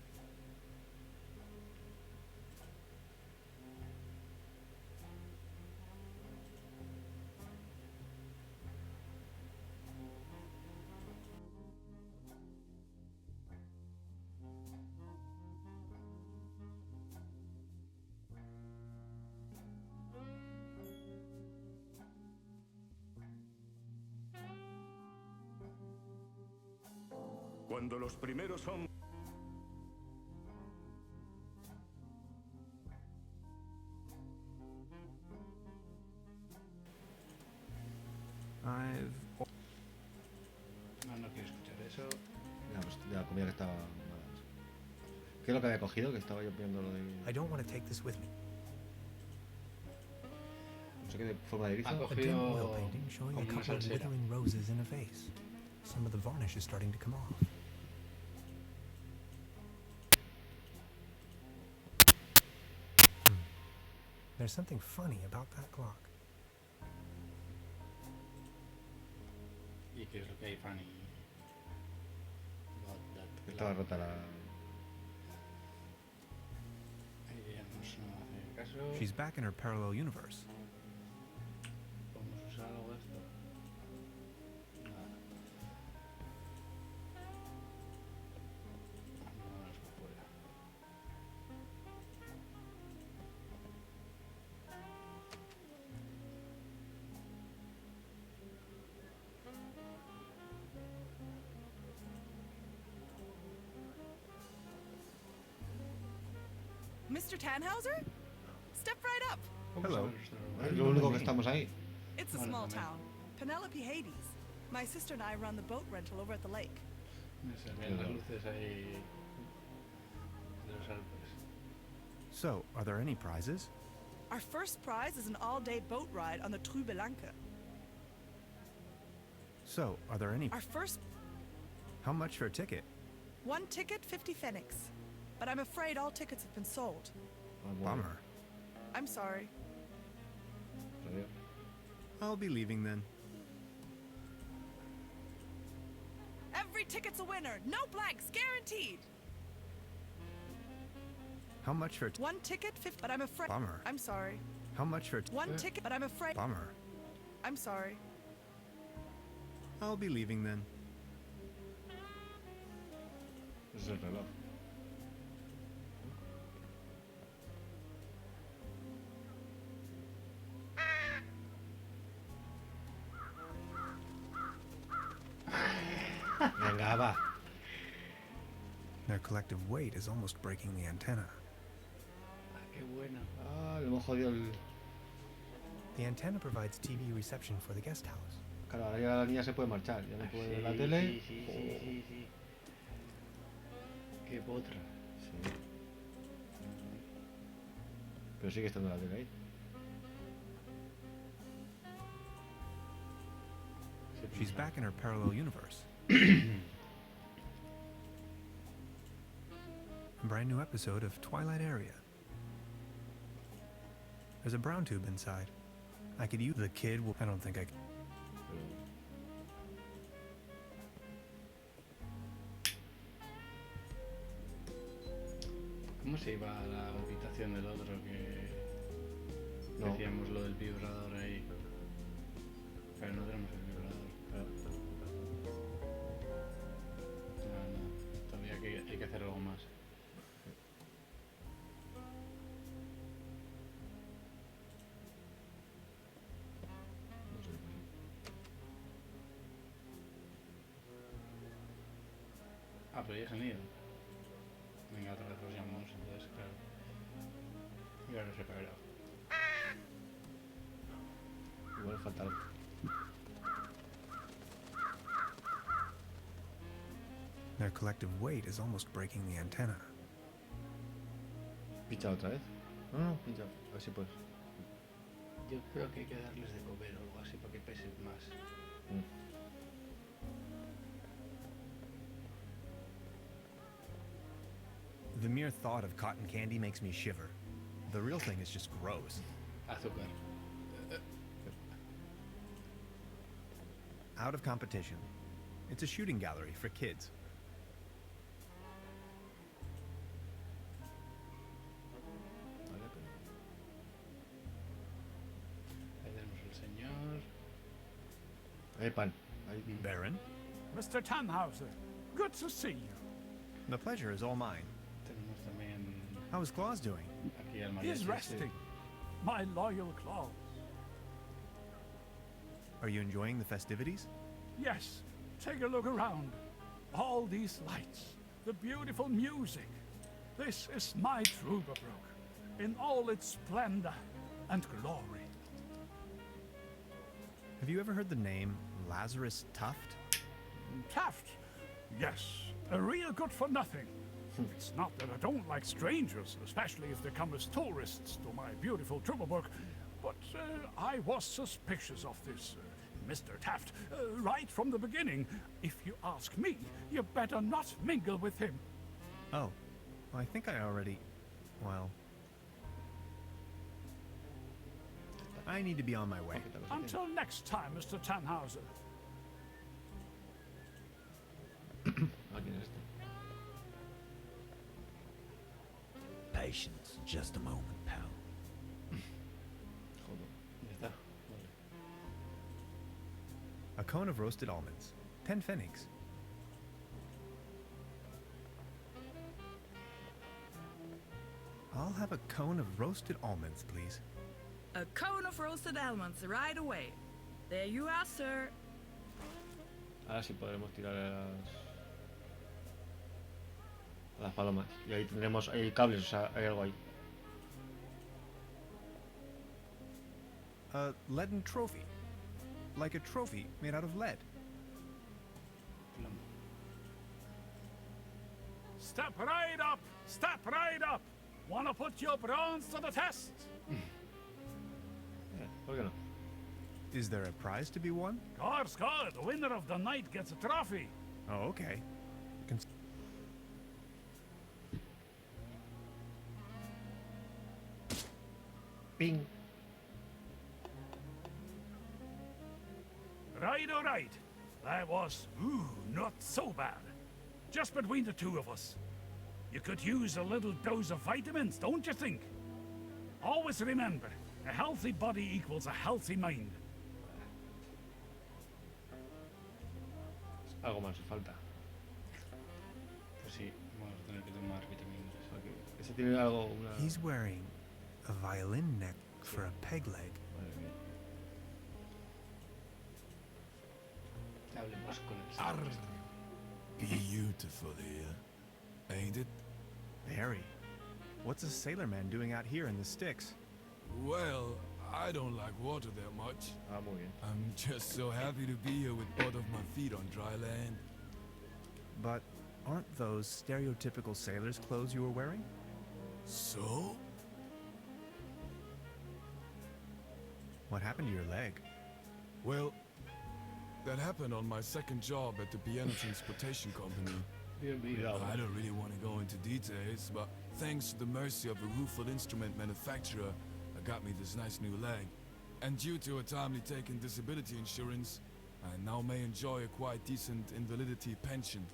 Cuando los primeros son...
no quiero escuchar eso.
Ya, pues, de la comida que estaba mala. ¿Qué es lo que había cogido? Que estaba yo viendo lo de...
I don't want to take this with me.
No sé qué de forma de erizo.
Ha
A dim
cogido
oil painting showing a
como una
couple of
salsera.
withering roses in a vase. Some of the varnish is starting to come off. There's something funny about that clock.
¿Y qué es lo que hay, Fanny?
Que estaba rota la...
Ella no hace caso.
She's back in her parallel universe.
¿Podemos usar algo de esto? Nada. Vámonos para afuera.
Mr. Tannhauser? Step right up.
Hello.
Nuestro-
Es lo único que estamos ahí.
It's a
Bueno,
small
también.
town. Penelope Hades. My sister and I run the boat rental over at the lake.
Me salían las luces ahí de los Alpes.
So, are there any prizes?
Our first prize is an all-day boat ride on the Trüberbrook.
So, are there any...
Our first
How much for a ticket?
one ticket, 50 pfennigs. But I'm afraid all tickets have been sold.
Ah, bueno,
Bummer.
I'm sorry.
adiós.
I'll be leaving then.
Every ticket's a winner. No blanks, guaranteed.
How much for...
One ticket, 50. But I'm afraid.
Bummer.
I'm sorry.
How much for...
One ticket, but I'm afraid.
Bummer.
I'm sorry.
I'll be leaving then.
Ese es el reloj. Venga, va.
Their collective weight is almost breaking the antenna.
Ah, qué bueno.
Ah, le hemos jodido el...
The antenna provides TV reception for the guest house.
Claro, ahora ya la niña se puede marchar. Ya no puede ver la tele.
Sí, sí, sí, sí, sí. Qué potra.
Sí. Pero sigue estando la tele ahí.
She's back in her parallel universe. A brand new episode of Twilight Area. There's a brown tube inside. I could use the kid. I don't think I can.
¿Cómo se iba a la habitación del otro que
No.
decíamos lo del vibrador ahí? Pero no tenemos el vibrador. No, todavía hay que hacer algo más. Ah, pero ya se han ido. Venga, otra vez los llamamos, entonces, claro. Y ahora se caerá.
Igual falta algo.
Their collective weight is almost breaking the antenna.
Pincha otra vez. No, pincha. A ver si puedes.
Yo creo que hay que darles de comer o algo así para que pesen más.
The mere thought of cotton candy makes me shiver. The real thing is just gross.
Azúcar.
Out of competition. It's a shooting gallery for kids.
Vale,
Ahí tenemos el señor.
Hay pan. Hay...
Baron,
Mr. Tannhauser, good to see you.
the pleasure is all mine.
Tenemos también
How is Claus doing?
aquí al
He is
mariachi.
resting. My loyal Claus.
Are you enjoying the festivities?
Yes, take a look around. All these lights, the beautiful music. This is my Trüberbrook, in all its splendor and glory.
Have you ever heard the name Lazarus Tuft?
Taft, yes, a real good for nothing. It's not that I don't like strangers, especially if they come as tourists to my beautiful Trüberbrook, but I was suspicious of this Mr. Taft right from the beginning. If you ask me, you better not mingle with him.
Oh, I think I already... well... I need to be on my way.
Until next time, Mr. Tannhauser.
Aquí en este.
Patience, just a moment, pal.
Joder.
Ya está. Vale.
A cone of roasted almonds. 10 pfennigs. I'll have a cone of roasted almonds, please.
A cone of roasted almonds right away. There you are, sir.
Ahora sí podremos tirar a las palomas. Y ahí tendremos hay cables, o sea, hay algo ahí.
A leaden trophy. Like a trophy made out of lead.
Step right up! Step right up! Wanna put your bronze to the test?
¿Por qué no?
Is there a prize to be won?
Course, the winner of the night gets a trophy.
Oh, okay.
Ping.
Right, all right. That was, not so bad. Just between the two of us. You could use a little dose of vitamins, don't you think? Always remember, a healthy body equals a healthy mind.
Algo más falta.
Pues sí, vamos a tener que tomar vitaminas.
Ese tiene algo.
He's wearing a violin neck for a peg leg.
Madre mía.
Hablemos con el señor.
Beautiful here, ain't it?
Harry, what's a sailor man doing out here in the sticks?
Well, I don't like water that much.
Ah, muy bien.
I'm just so happy to be here with both of my feet on dry land.
But aren't those stereotypical sailor's clothes you were wearing?
So?
What happened to your leg?
Well, that happened on my second job at the piano transportation company. I don't really want to go into details, but thanks to the mercy of a rueful instrument manufacturer, I got me this nice new leg. And due to a timely taken disability insurance, I now may enjoy a quite decent invalidity pension.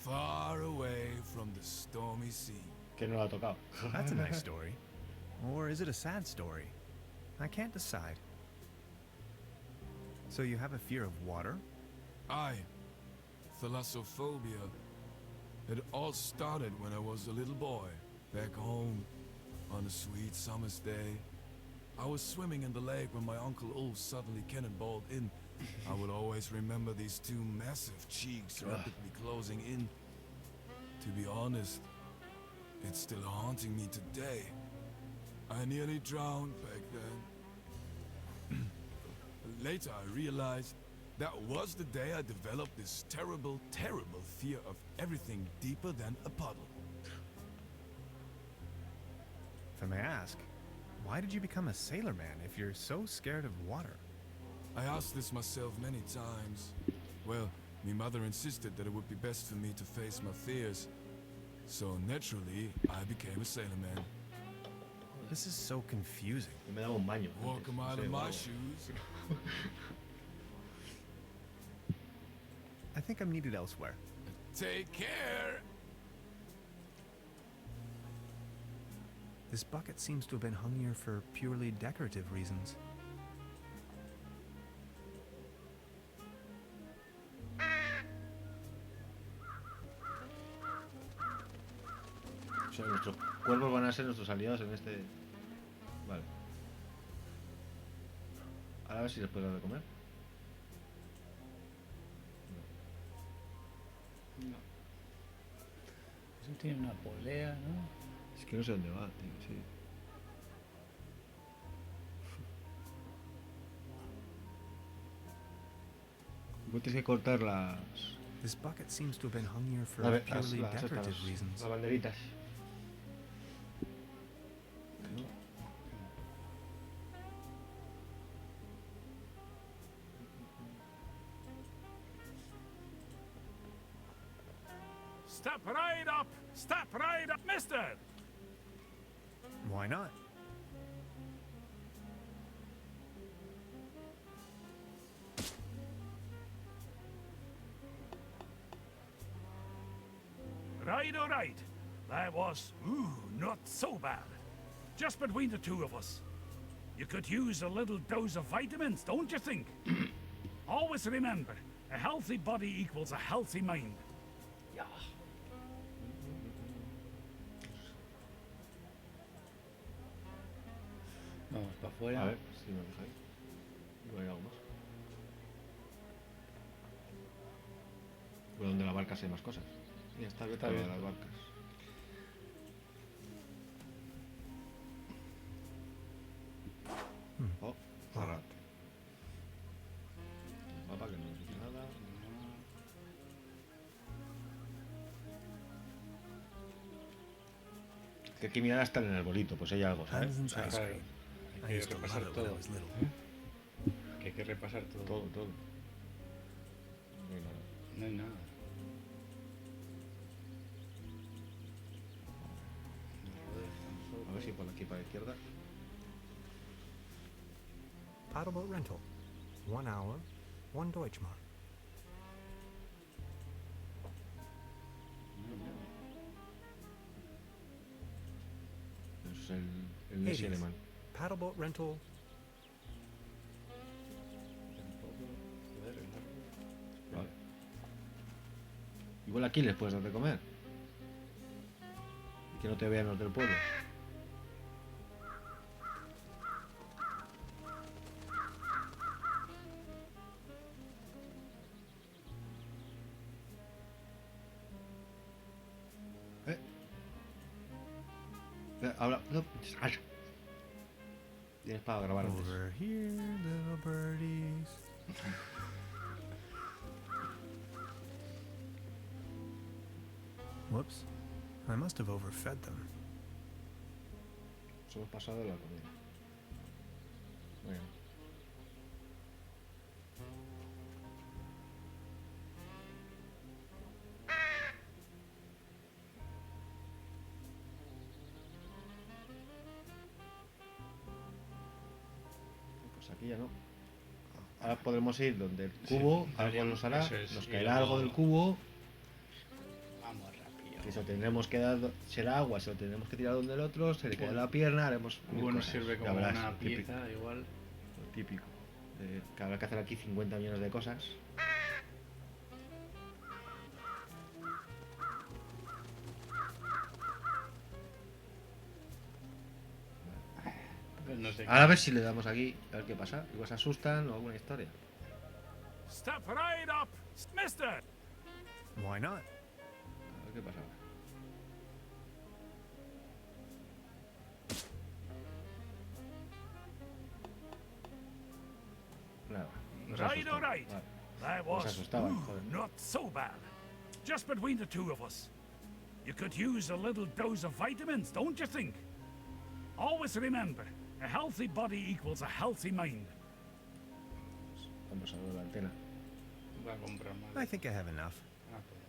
Far away from the stormy sea.
Que no lo ha tocado.
That's a nice story. Or is it a sad story? I can't decide. So you have a fear of water?
Aye. Thalassophobia. It all started when I was a little boy, back home, on a sweet summer's day. I was swimming in the lake when my Uncle Ulf suddenly cannonballed in. I will always remember these two massive cheeks rapidly closing in.
To be honest, it's still haunting me today. I nearly drowned back then. Later I realized that was the day I developed this terrible, terrible fear of everything deeper than a puddle.
If I may ask, why did you become a sailor man if you're so scared of water?
I asked this myself many times. Well, my mother insisted that it would be best for me to face my fears. So naturally, I became a sailor man.
This is so confusing.
Me daba un baño.
Walk a mile in my shoes.
I think I'm needed elsewhere.
Take care!
This bucket seems to have been hung here for purely decorative reasons.
O sea, nuestros cuervos van a ser nuestros aliados en este... Vale. Ahora a ver si les puedo dar de comer.
No. Eso tiene una polea, ¿no?
Es que no sé dónde va, tío, sí. Igual tienes que cortar las...
This bucket seems to have been hung here for
las
purely decorative reasons.
las banderitas.
Step right up! Step right up, mister!
Why not?
Right, all right. That was, not so bad. Just between the two of us. You could use a little dose of vitamins, don't you think? Always remember, a healthy body equals a healthy mind.
Ya. Vamos para afuera.
A ver, si me dejáis. Igual hay algo más. Por donde la barca hay más cosas. Ya está abierta
Está
lo de
abierto.
las barcas. Oh, cerrado. El mapa que no dice nada. Que aquí mirar hasta en el arbolito, pues hay algo, ¿sabes?
Hansen's ice
Claro.
cream.
Hay
I
que
used to love
repasar
it when I
todo.
was little.
Que hay que repasar todo.
Todo, todo. No hay nada.
No hay nada.
A ver si por aquí para la izquierda.
Paddleboat rental. 1 hour, 1 Deutschmark.
Eso es el Nessie
Hades.
alemán.
Paddleboat rental.
Vale. Igual aquí les puedes dar de comer. Y que no te vean los del pueblo. Ahora, no. Ay. Tienes para grabar antes.
Over here, little birdies. Whoops. I must have overfed them.
Nos hemos pasado de la comida. Bueno. Pues aquí ya no. Ahora podremos ir donde el cubo,
Sí,
algo nos hará,
eso es,
nos
y
caerá
luego-
algo del cubo,
Vamos rápido.
que se lo tendremos que dar, será agua, se lo tendremos que tirar donde el otro, se le queda la pierna, haremos mil
Uno
cosas.
sirve
Ya
como
verás,
una
lo típico,
pieza, igual.
lo típico. Que habrá que hacer aquí 50 millones de cosas.
Pues no sé.
Ahora a ver si le damos aquí, a ver qué pasa. Igual se asustan o alguna historia.
Step right up, mister!
Why not?
A ver qué pasa ahora.
died.
Vale.
That
Pues
was
asustaban, joder.
not so bad. Just between the two of us. You could use a little dose of vitamins, don't you think? Always remember, a healthy body equals a healthy mind.
Vamos a ver la antena.
Va a comprar más.
I think I have enough.
Ah, pues.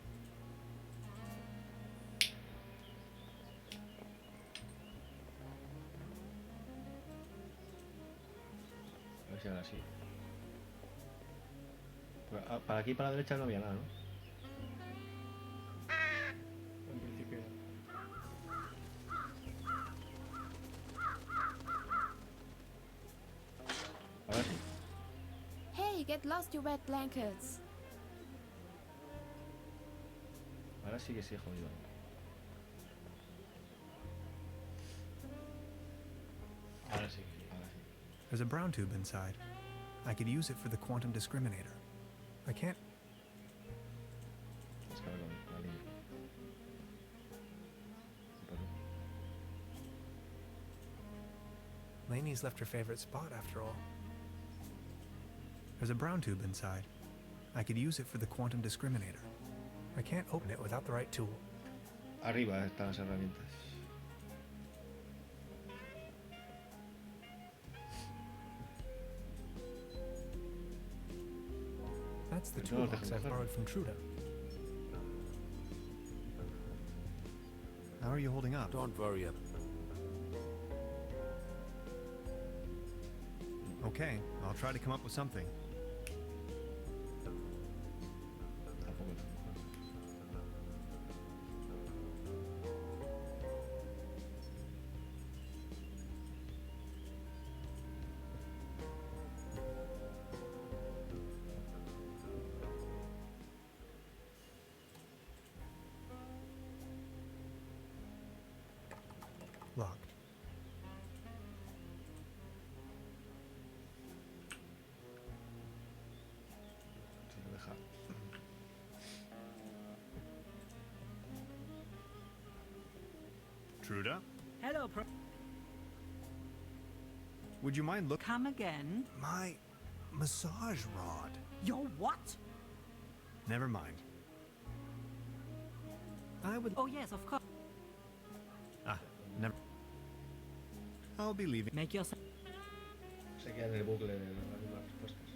A ver si ahora sí. Para aquí, para la derecha no había nada, ¿no?
En principio.
Ahora sí.
Hey, get lost, you wet blankets.
Ahora sí que sí, jodido.
Ahora sí.
Ahora sí.
There's a brown tube inside. I could use it for the quantum discriminator. I can't.
Es que ahora con la línea.
Lainey's left her favorite spot after all. There's a brown tube inside. I could use it for the quantum discriminator. I can't open it without the right tool.
Arriba están las herramientas.
That's the
Pero no nos
toolbox
dejan
I've
cogerlo.
borrowed from Truda. How are you holding up?
Don't worry.
Okay, I'll try to come up with something.
Tampoco.
Locked.
Se lo deja.
Truda?
Hello,
Would you mind look?
Come again?
My massage rod.
Your what?
Never mind. I would.
Oh, yes, of course.
Ah, never. I'll be leaving.
Make yourself.
Se queda en el bucle de las mismas respuestas.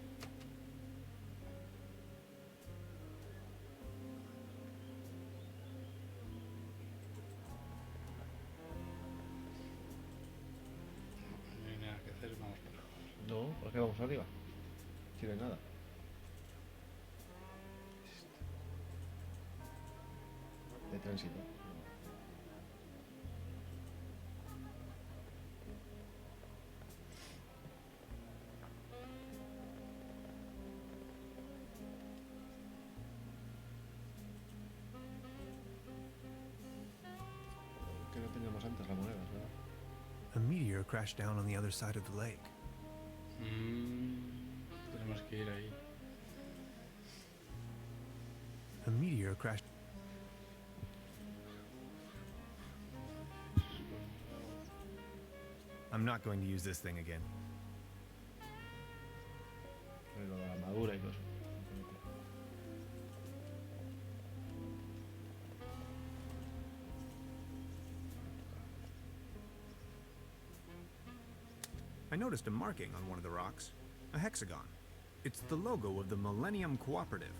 No hay nada que hacer, vamos para abajo.
No, ¿por qué vamos arriba? Si no hay nada. De tránsito. Que no teníamos antes las monedas, ¿verdad?
A meteor crashed down on the other side of the lake.
Tenemos que ir ahí.
A meteor crashed. I'm not going to use this thing again.
Lo de la armadura y cosas.
I noticed a marking on one of the rocks. A hexagon. It's the logo of the Millennium Cooperative.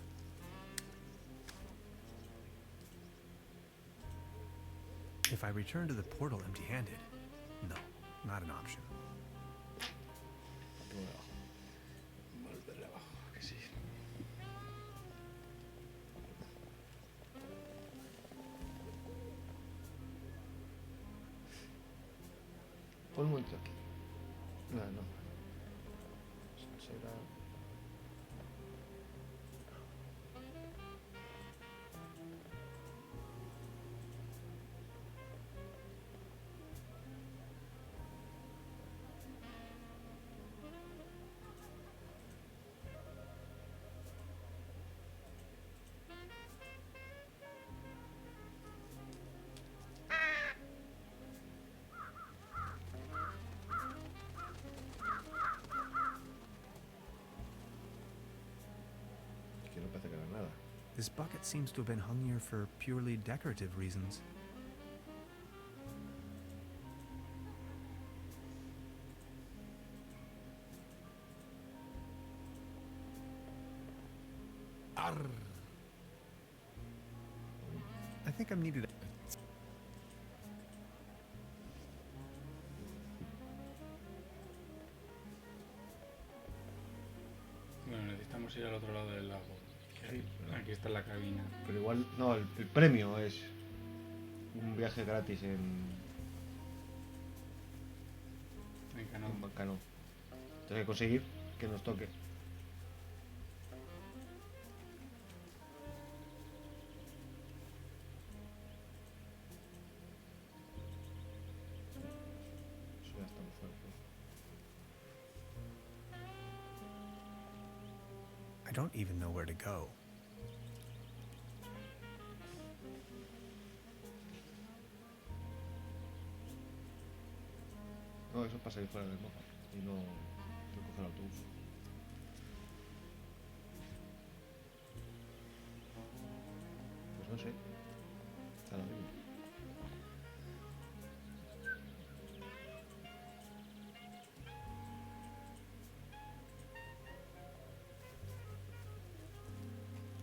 If I return to the portal empty-handed, no, not an option.
Volver abajo, que sí.
Pon un momento aquí. No, no. Será...
This bucket seems to have been hung here for purely decorative reasons.
Arr.
I think I'm needed.
Bueno, necesitamos ir al otro lado del lago.
Sí,
Aquí está la cabina.
Pero igual, no, el premio es un viaje gratis en
Canoa.
Canoa. Tengo que conseguir que nos toque. Eso ya estamos fuera.
I don't even know where to go.
No, eso pasa ahí fuera del mapa. Y no tengo que coger el autobús. Pues no sé. Está lo mismo.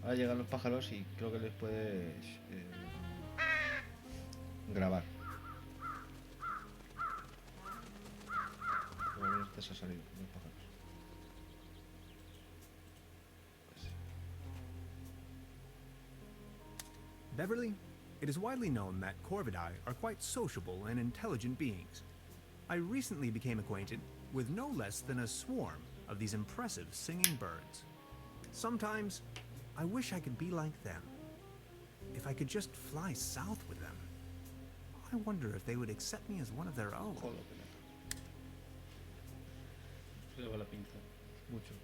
Ahora llegan los pájaros y creo que les puedes grabar. Por lo menos te ha salido los pájaros. Pues sí.
Beverly, it is widely known that Corvidae are quite sociable and intelligent beings. I recently became acquainted with no less than a swarm of these impressive singing birds. Sometimes, I wish I could be like them. If I could just fly south with them. I wonder if they would accept me as one of their own.
Joder, se le va la pinza.
Mucho.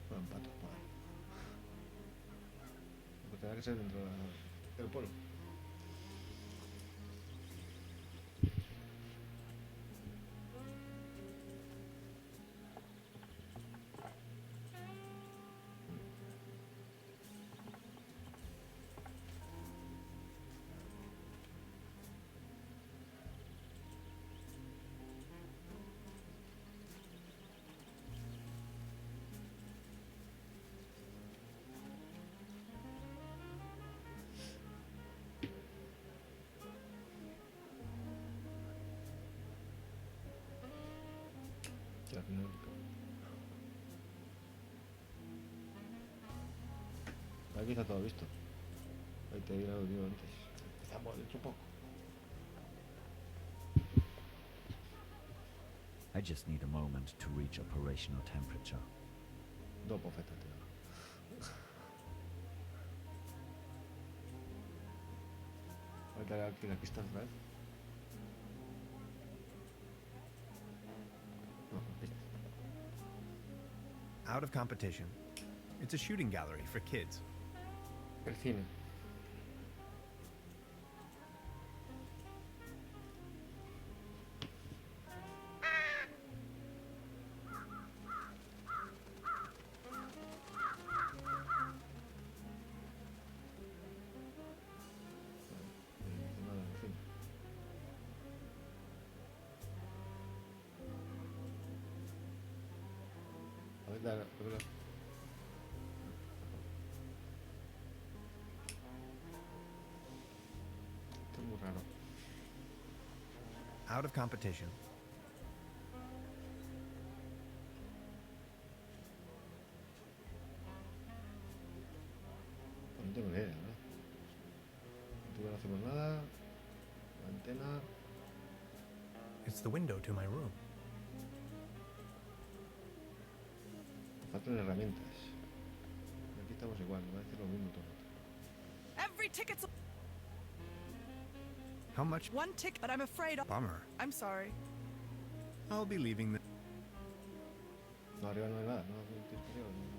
Bueno, patos por ahí. Pues tendrá que ser dentro del pueblo. Que al final- Aquí está todo visto. Ahí te había dicho antes. Empezamos dentro poco.
I just need a moment to reach operational temperature.
Dopo, fíjate. Ahorita aquí la pista otra vez. No, pista.
Out of competition. It's a shooting gallery for kids.
El cine. Nada, el cine. A ver, dale, dale. Esto es muy raro.
Out of competition.
Pues no tengo ni idea, ¿no? No hacemos nada. La antena.
It's the window to my room.
Te faltan herramientas. Aquí estamos igual, va a decir lo mismo todo.
Every ticket's
How much?
one ticket, but I'm afraid.
Bummer.
I'm sorry.
I'll be leaving the...
No, arriba no hay nada, no tienes que arriba, no.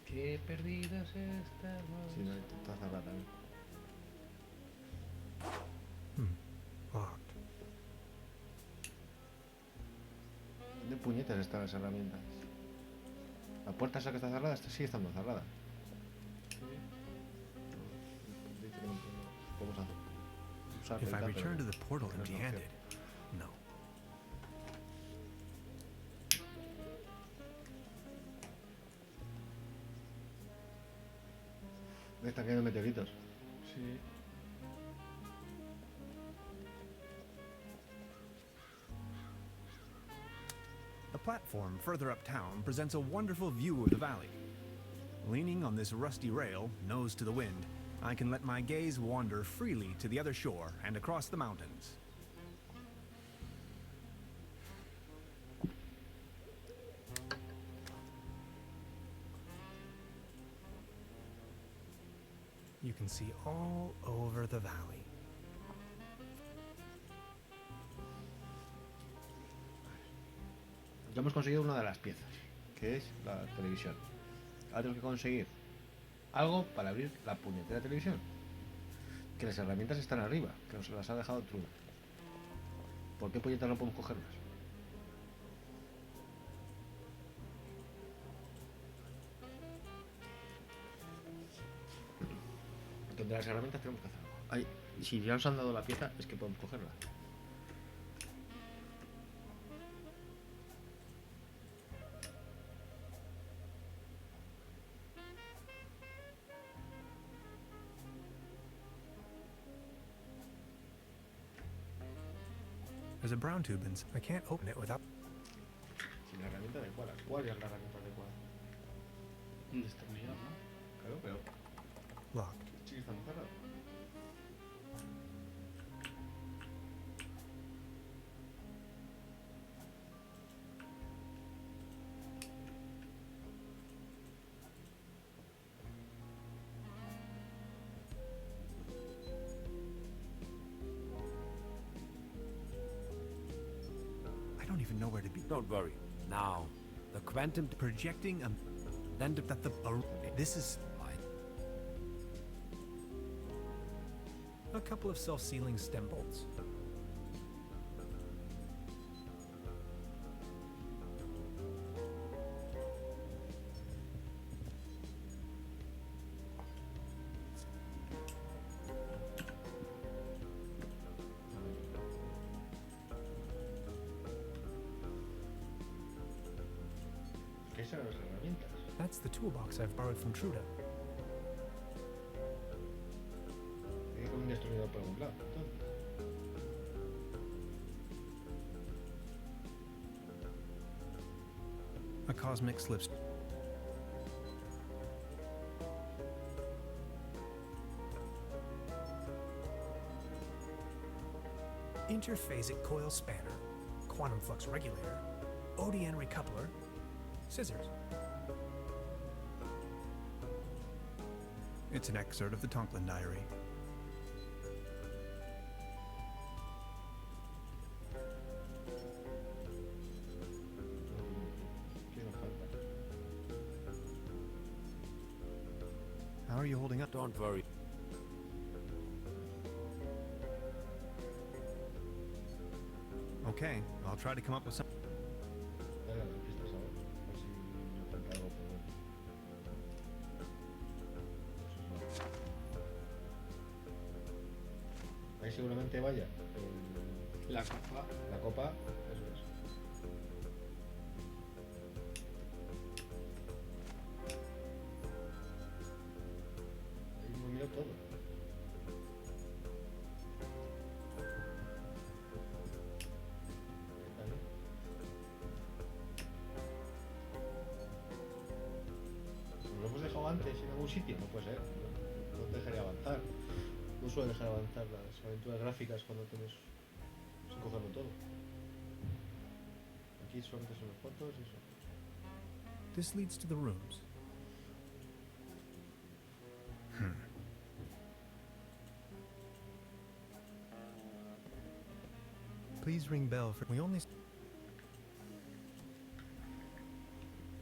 Qué perdidas estamos.
Sí, no, está cerrada también.
Locked.
¿Dónde puñetas están las herramientas? La puerta esa que está cerrada sigue estando cerrada. Dice que no podemos usar
If I
ahorita,
return to
pero
the portal
no es una
empty-handed,
opción.
no.
Me están cayendo meteoritos.
Sí.
The platform further uptown presents a wonderful view of the valley. Leaning on this rusty rail, nose to the wind, I can let my gaze wander freely to the other shore and across the mountains.
You can see all over the valley.
Ya hemos conseguido una de las piezas, que es la televisión. Ahora tenemos que conseguir algo para abrir la puñetera televisión. Que las herramientas están arriba, que nos las ha dejado Trüberbrook. ¿Por qué puñetas no podemos cogerlas? Donde las herramientas tenemos que hacer algo. Ay, si ya nos han dado la pieza, es que podemos cogerla.
There's a brown tube and I can't open it without...
Sin la herramienta adecuada. ¿Cuál es la herramienta adecuada?
Un destornillador, ¿no?
Claro, pero
Locked.
sí, está cerrado.
I don't even know where to be.
Don't worry. Now, the quantum
Projecting a...
then
that the... this is...
A couple of self-sealing stem bolts.
¿Qué son las herramientas?
That's the toolbox I've borrowed from Truda.
Tiene como un destornillador por algún lado. Entonces,
A cosmic slips. Interphasic coil spanner, quantum flux regulator, ODN recoupler, scissors.
It's an excerpt of the Tonklin diary.
¿qué nos falta?
How are you holding up?
don't worry.
Okay, I'll try to come up with some...
Dale las pistas ahora. A ver si nos falta algo por ver. Ahí seguramente vaya
La copa.
la copa. Eso es. Ahí hemos mirado todo. Está bien. Nos lo hemos dejado antes en algún sitio, no puede ser. No te dejaría avanzar. No suele dejar avanzar las aventuras gráficas cuando tienes sin cogerlo todo. Aquí solamente son las fotos y eso.
This leads to the rooms. Please ring bell for. We only.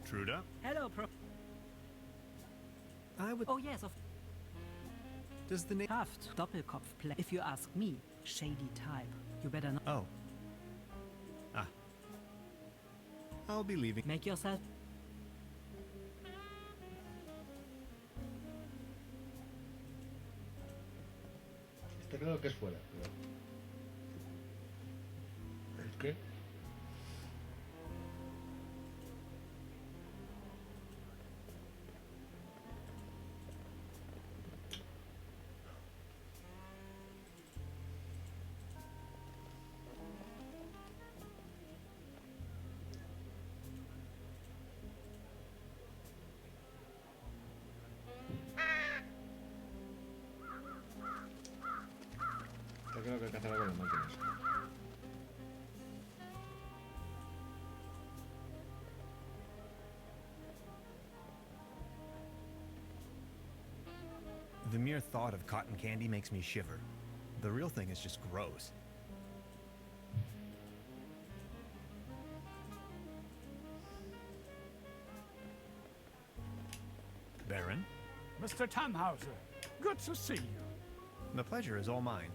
Truda?
Hello,
I would.
Oh, yes, of.
Does the name.
Kraft, Doppelkopf play. If you ask me, shady type. You better not.
Oh. Ah. I'll be leaving.
Make yourself.
Está claro que es fuera, pero. ¿El qué? Está claro que hay que hacer algo con las máquinas.
The mere thought of cotton candy makes me shiver. The real thing is just gross. Baron,
Mr. Tannhauser, good to see you.
the pleasure is all mine.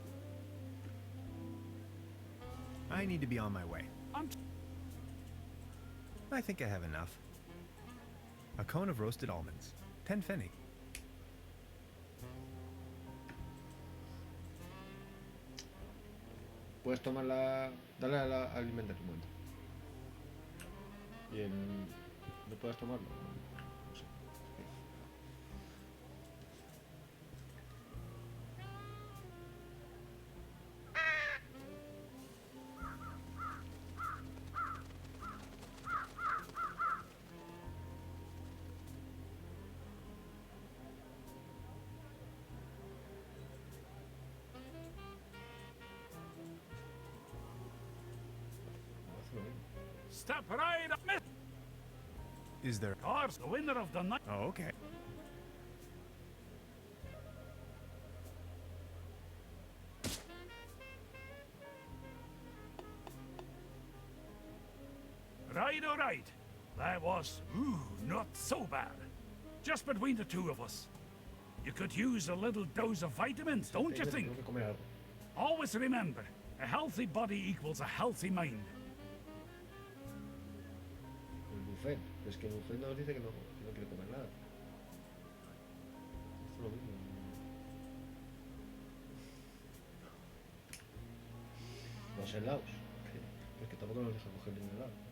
I need to be on my way. I think I have enough. A cone of roasted almonds. 10 pfennig.
Puedes tomar la. Dale al inventario un momento. Y en. ¿No puedes tomarlo? No sé.
Step right up, Miss.
Is there?
Of course, the winner of the night.
Oh, okay.
Right, all right. That was, not so bad. Just between the two of us. You could use a little dose of vitamins, don't you think?
Tengo que comer algo.
Always remember, a healthy body equals a healthy mind.
El buffet. Es que el buffet nos dice que no quiere comer nada. Es lo mismo. Los helados. Es que tampoco nos deja coger ningún helado.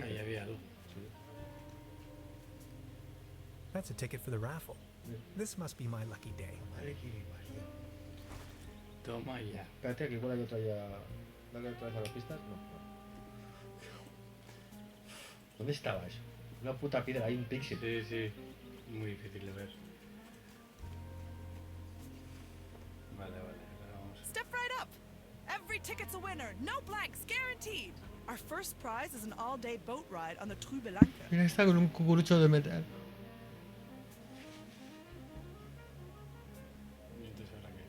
Ahí había algo.
That's a ticket for the raffle. This must be my lucky day.
Toma ya.
Espérate, que igual hay otra ya. Dale otra vez a las pistas. No. ¿Dónde estaba eso? Una puta piedra, hay un píxel.
Sí, sí. Muy difícil de ver. Vale, ahora vamos.
Step right up. Every ticket's a winner. No blanks, guaranteed. Our first prize is an all-day boat ride on the Trüberbrook.
Mira, está con un cucurucho de metal.
¿Y entonces ahora qué?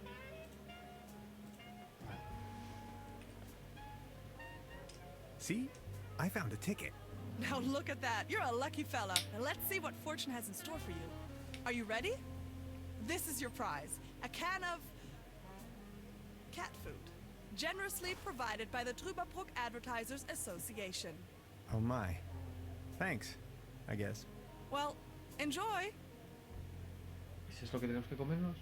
See? I found a ticket.
Now look at that. You're a lucky fella. And let's see what fortune has in store for you. Are you ready? This is your prize. A can of cat food. Generously provided by the Trüberbrook Advertisers Association.
Oh my. Thanks, I guess.
Well, enjoy.
¿Es esto que tenemos que comernos?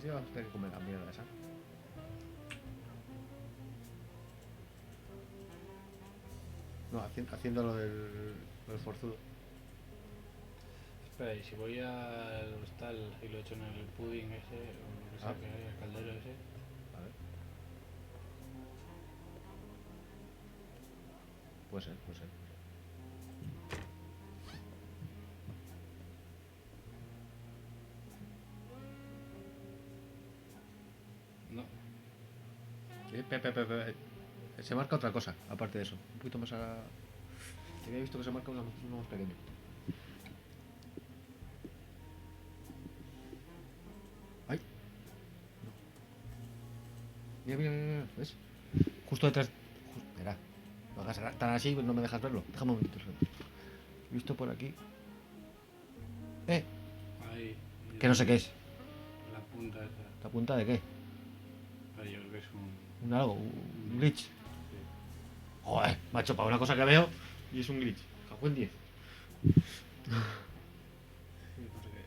Sí, vamos a tener que comer la mierda esa. No, haciendo lo del forzudo.
Espera, y si voy al hostal y lo echo en el pudding ese, o lo que sea que hay, el caldero ese.
A ver. Puede ser, puede ser.
No.
Se marca otra cosa, aparte de eso. Un poquito más a... Había visto que se marca uno más pequeño. ¡Ay! No. Mira, mira, mira, mira, ¿ves? Justo detrás... Verá. No hagas tan así, no me dejas verlo. Déjame un momento. He visto por aquí...
Ahí.
Que no sé qué es.
La punta esa.
¿La punta de qué?
Ahí yo creo que es
Un algo, un glitch.
Sí.
Joder, macho, para una cosa que veo y es un glitch. Cago en 10.
Sí, porque...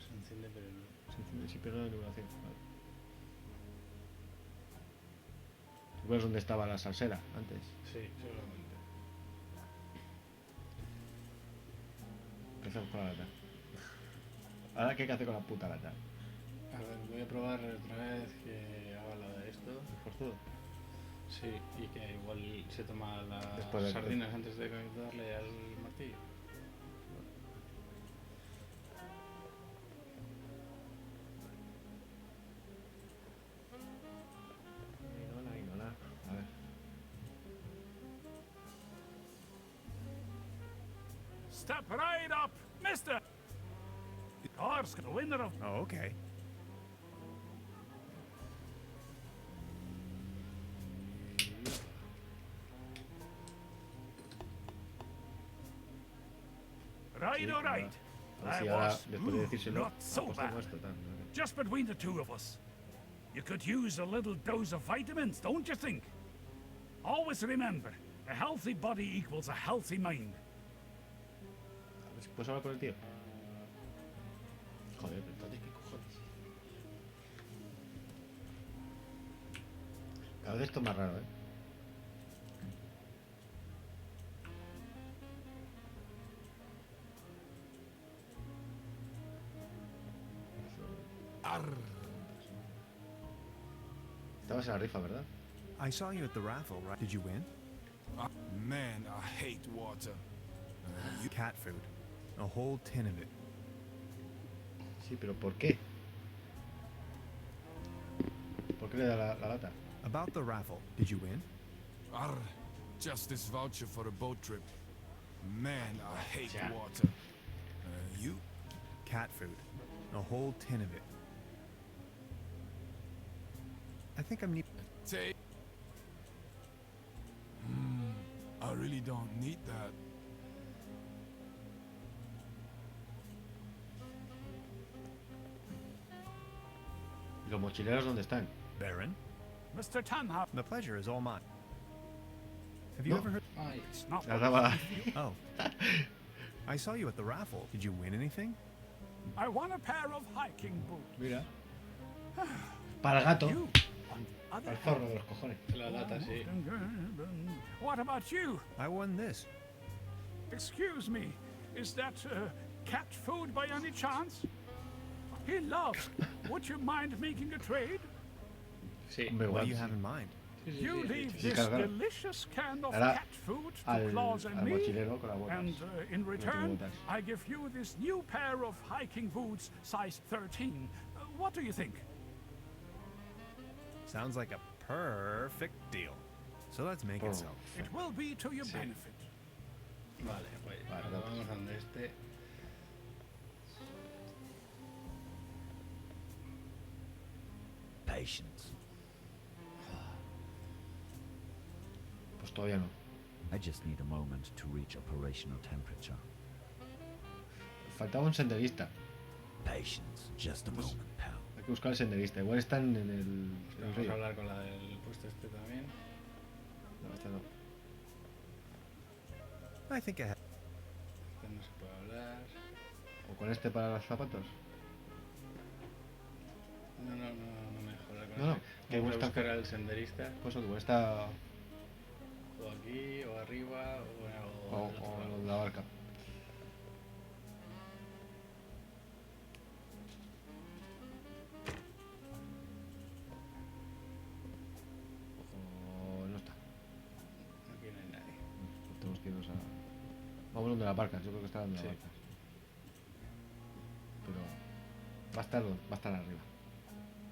Se enciende, pero no.
Se enciende, sí, pero no hay vibración. Vale. ¿Tú ves dónde estaba la salsera antes?
Sí, seguramente.
Empezamos con la lata. Ahora, ¿qué hay que hacer con la puta lata?
A ver, voy a probar otra vez que haga la de esto.
¿Forzudo?
Sí, y que igual se toma las
Después de-
sardinas antes de darle al martillo.
Inola. A ver.
Step right up, mister! Car's the winner of...
Oh, okay.
Right, all right.
A ver si
I
ahora,
was
después de decírselo,
not so
pues
bad.
tengo esto, tal.
Just between the two of us. You could use a little dose of vitamins, don't you think? Always remember, a healthy body equals a healthy mind.
A ver si puedes hablar con el tío. Joder, pero entonces, ¿qué cojones? Cada vez esto es más raro, ¿eh? Estabas en la rifa, ¿verdad?
I saw you at the raffle, right? Did you win?
Man, I hate water.
Cat food. A whole tin of it.
Sí, pero ¿por qué? ¿Por qué le da la lata?
About the raffle, did you win?
Arr, just this voucher for a boat trip. Man, I hate
Yeah.
water. You?
Cat food. A whole tin of it. I think I'm need.
Take. I really don't need that.
¿Y los mochileros dónde están?
Baron?
Mr. Tanhap,
The pleasure is all mine. Have you
No.
ever heard?
Ay,
it's not
La daba...
Oh. I saw you at the raffle. Did you win anything?
I won a pair of hiking boots.
Mira. Para el gato.
You, on the other
Para el zorro de los cojones.
la lata, sí.
What about you?
I won this.
Excuse me, is that cat food by any chance? He loves. Would you mind making a trade?
Sí.
Hombre,
What
igual,
do you
sí.
have in mind?
Sí, sí,
You
sí,
leave
sí.
Sí,
this
claro, claro.
delicious can of
Ahora,
cat food to
Al
Claus and me,
mochilero con las botas.
and in
No
return,
tengo botas.
I give you this new pair of hiking boots, size 13. What do you think?
Sounds like a perfect deal. So let's make it so.
It will be to your benefit.
Vale, pues
Vale,
ahora
vamos.
vamos a donde este.
Patience.
Pues todavía no.
I just need a moment to reach operational temperature.
Faltaba un senderista.
Patience. Just a moment, pal.
Hay que buscar el senderista. Igual están en el
Vamos
río.
a hablar con la del puesto este también.
No, esta no.
I think I have.
Este no se puede hablar.
O con este para los zapatos.
No mejora con
No,
ese.
que
Vamos a
está
buscar al senderista.
Pues eso, que está.
O aquí, o arriba, o al otro
O
lado.
lo de la barca. O no está.
Aquí no hay nadie.
Pues tenemos que irnos a. Vamos donde las barcas, yo creo que está donde las
Sí.
barcas. Pero va a estar arriba.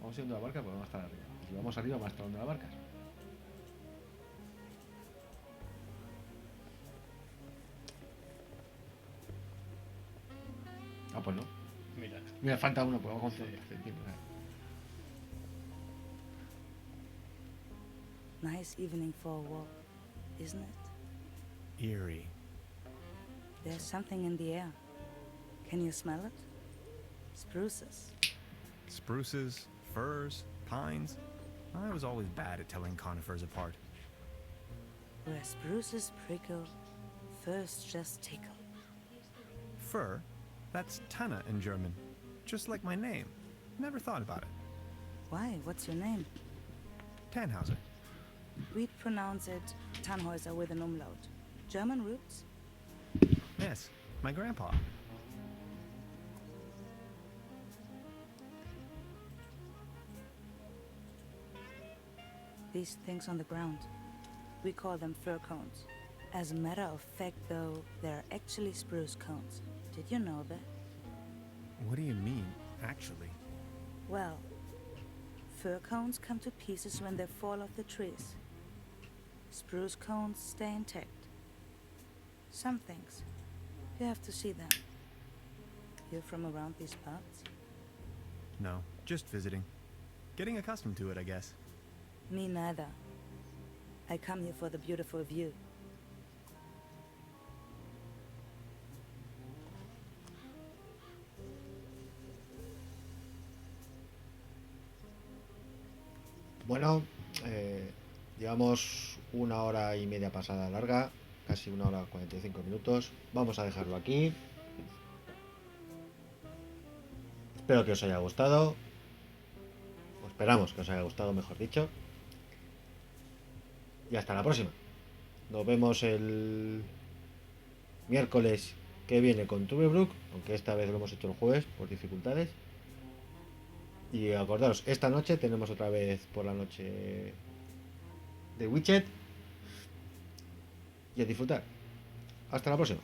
Vamos a ir donde la barca, pues va a estar arriba. Y si vamos arriba, va a estar donde las barcas. Ah, pues no.
Mira.
Mira, falta uno, pues vamos con
Sí.
Nice evening for a walk, isn't it?
Eerie.
There's something in the air. Can you smell it? Spruces.
Spruces, firs, pines. I was always bad at telling conifers apart.
Where spruces prickle, firs just tickle.
Fir? That's Tanne in German. Just like my name. Never thought about it.
Why? What's your name?
Tannhauser.
We'd pronounce it Tannhäuser with an umlaut. German roots?
Yes, my grandpa.
These things on the ground. We call them fir cones. As a matter of fact, though, they're actually spruce cones. Did you know that?
What do you mean, actually?
Well, fir cones come to pieces when they fall off the trees. Spruce cones stay intact. Some things. You have to see them. You're from around these parts?
No, just visiting. Getting accustomed to it, I guess.
Me neither. I come here for the beautiful view.
Bueno, llevamos 1 hora y media pasada larga, casi 1 hora 45 minutos. Vamos a dejarlo aquí. Espero que os haya gustado. O esperamos que os haya gustado, mejor dicho. Y hasta la próxima. Nos vemos el miércoles que viene con Trüberbrook, aunque esta vez lo hemos hecho el jueves por dificultades. Y acordaros, esta noche tenemos otra vez por la noche de Widget. Y a disfrutar. Hasta la próxima.